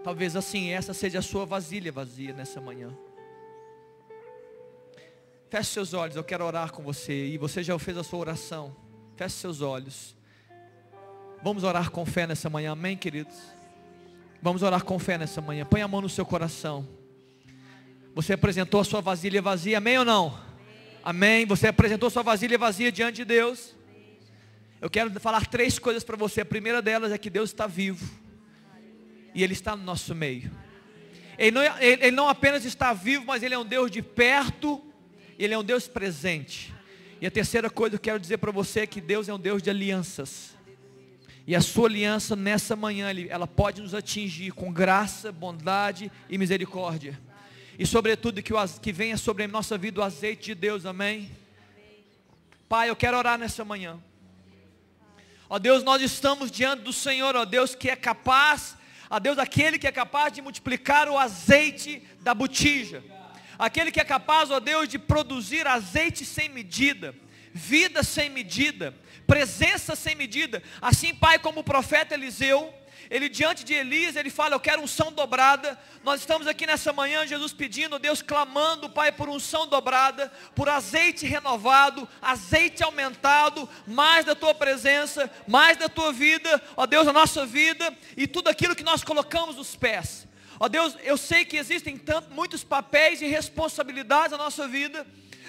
Talvez assim essa seja a sua vasilha vazia nessa manhã. Feche seus olhos, eu quero orar com você. E você já fez a sua oração. Feche seus olhos. Vamos orar com fé nessa manhã, amém, queridos? Vamos orar com fé nessa manhã. Põe a mão no seu coração. Você apresentou a sua vasilha vazia, amém ou não? Amém. Você apresentou a sua vasilha vazia diante de Deus. Eu quero falar 3 coisas para você. A primeira delas é que Deus está vivo. E Ele está no nosso meio. Ele não apenas está vivo, mas Ele é um Deus de perto. Ele é um Deus presente. E a terceira coisa que eu quero dizer para você é que Deus é um Deus de alianças. E a sua aliança nessa manhã, ela pode nos atingir com graça, bondade e misericórdia. E sobretudo que venha sobre a nossa vida o azeite de Deus, amém? Pai, eu quero orar nessa manhã. Ó Deus, nós estamos diante do Senhor, ó Deus que é capaz, ó Deus, aquele que é capaz de multiplicar o azeite da botija. Aquele que é capaz, ó Deus, de produzir azeite sem medida, vida sem medida, presença sem medida. Assim, Pai, como o profeta Eliseu, ele diante de Elias, ele fala, eu quero unção dobrada. Nós estamos aqui nessa manhã, Jesus pedindo, Deus, clamando, Pai, por unção dobrada, por azeite renovado, azeite aumentado, mais da Tua presença, mais da Tua vida, ó Deus, a nossa vida, e tudo aquilo que nós colocamos nos pés. Ó Deus, eu sei que existem muitos papéis e responsabilidades na nossa vida,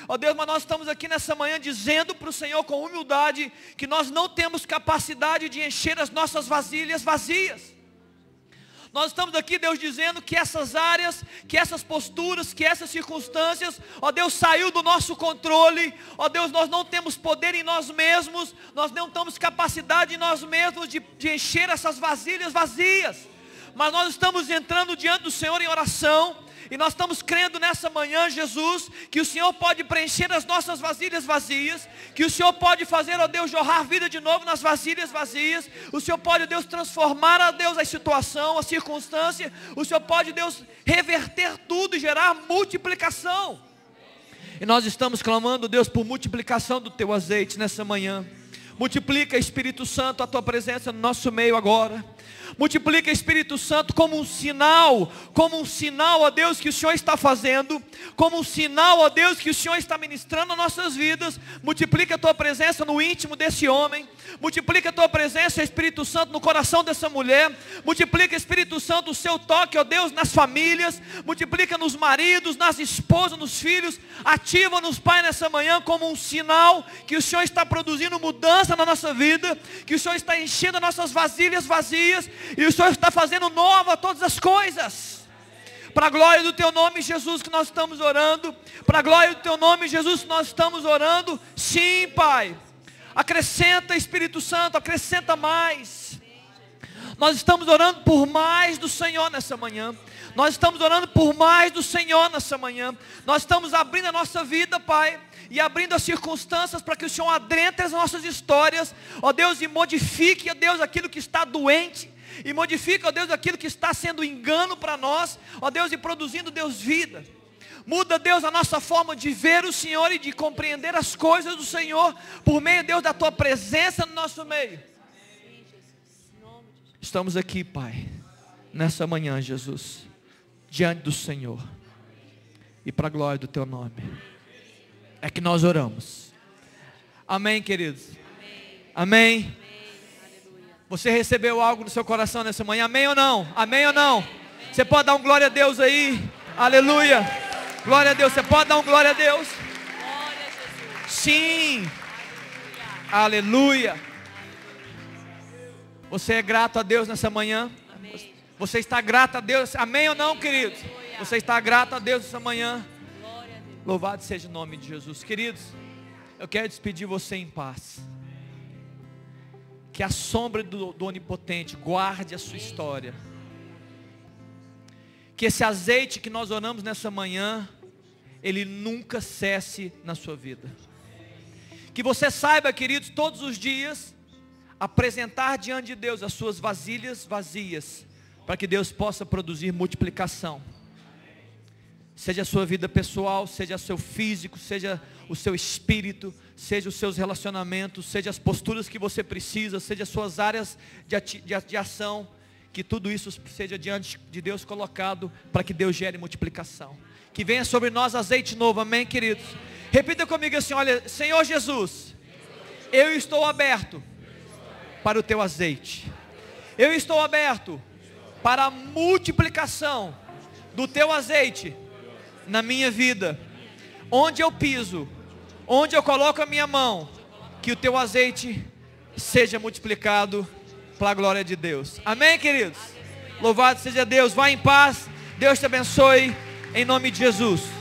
ó Deus, mas nós estamos aqui nessa manhã dizendo para o Senhor com humildade que nós não temos capacidade de encher as nossas vasilhas vazias. Nós estamos aqui, Deus, dizendo que essas áreas, que essas posturas, que essas circunstâncias, ó Deus, saiu do nosso controle. Ó Deus, nós não temos poder em nós mesmos, nós não temos capacidade em nós mesmos de encher essas vasilhas vazias. Mas nós estamos entrando diante do Senhor em oração, e nós estamos crendo nessa manhã, Jesus, que o Senhor pode preencher as nossas vasilhas vazias, que o Senhor pode fazer, ó Deus, jorrar vida de novo nas vasilhas vazias. O Senhor pode, ó Deus, transformar, ó Deus, a situação, a circunstância. O Senhor pode, Deus, reverter tudo e gerar multiplicação. E nós estamos clamando, Deus, por multiplicação do Teu azeite nessa manhã. Multiplica, Espírito Santo, a Tua presença no nosso meio agora. Multiplica, Espírito Santo, como um sinal, ó Deus, que o Senhor está fazendo, como um sinal, ó Deus, que o Senhor está ministrando nas nossas vidas. Multiplica a Tua presença no íntimo desse homem, multiplica a Tua presença, Espírito Santo, no coração dessa mulher. Multiplica, Espírito Santo, o Seu toque, ó Deus, nas famílias. Multiplica nos maridos, nas esposas, nos filhos. Ativa-nos, Pai, nessa manhã como um sinal que o Senhor está produzindo mudança na nossa vida, que o Senhor está enchendo as nossas vasilhas vazias, e o Senhor está fazendo nova todas as coisas. Para a glória do Teu nome, Jesus, que nós estamos orando. Para a glória do Teu nome, Jesus, que nós estamos orando. Sim, Pai. Acrescenta, Espírito Santo, acrescenta mais. Nós estamos orando por mais do Senhor nessa manhã. Nós estamos orando por mais do Senhor nessa manhã. Nós estamos abrindo a nossa vida, Pai, e abrindo as circunstâncias para que o Senhor adentre as nossas histórias, ó Deus, e modifique, ó Deus, aquilo que está doente, e modifica, ó Deus, aquilo que está sendo engano para nós, ó Deus, e produzindo, Deus, vida. Muda, Deus, a nossa forma de ver o Senhor e de compreender as coisas do Senhor, por meio, Deus, da Tua presença no nosso meio. Estamos aqui, Pai, nessa manhã, Jesus, diante do Senhor, e para a glória do Teu nome, é que nós oramos. Amém, queridos? Amém? Você recebeu algo no seu coração nessa manhã? Amém ou não? Amém ou não? Você pode dar um glória a Deus aí? Aleluia! Glória a Deus. Você pode dar um glória a Deus? Sim! Aleluia! Você é grato a Deus nessa manhã? Você está grato a Deus? Amém ou não, queridos? Você está grato a Deus nessa manhã? Louvado seja o nome de Jesus. Queridos, eu quero despedir você em paz. Que a sombra do Onipotente guarde a sua história. Que esse azeite que nós oramos nessa manhã, ele nunca cesse na sua vida. Que você saiba, queridos, todos os dias, apresentar diante de Deus as suas vasilhas vazias, para que Deus possa produzir multiplicação. Seja a sua vida pessoal, seja o seu físico, seja o seu espírito, seja os seus relacionamentos, seja as posturas que você precisa, seja as suas áreas de ação, que tudo isso seja diante de Deus colocado, para que Deus gere multiplicação. Que venha sobre nós azeite novo, amém, queridos? Repita comigo assim, olha, Senhor Jesus, eu estou aberto para o Teu azeite. Eu estou aberto para a multiplicação do Teu azeite na minha vida. Onde eu piso, onde eu coloco a minha mão, que o Teu azeite seja multiplicado para a glória de Deus. Amém, queridos? Louvado seja Deus. Vá em paz. Deus te abençoe. Em nome de Jesus.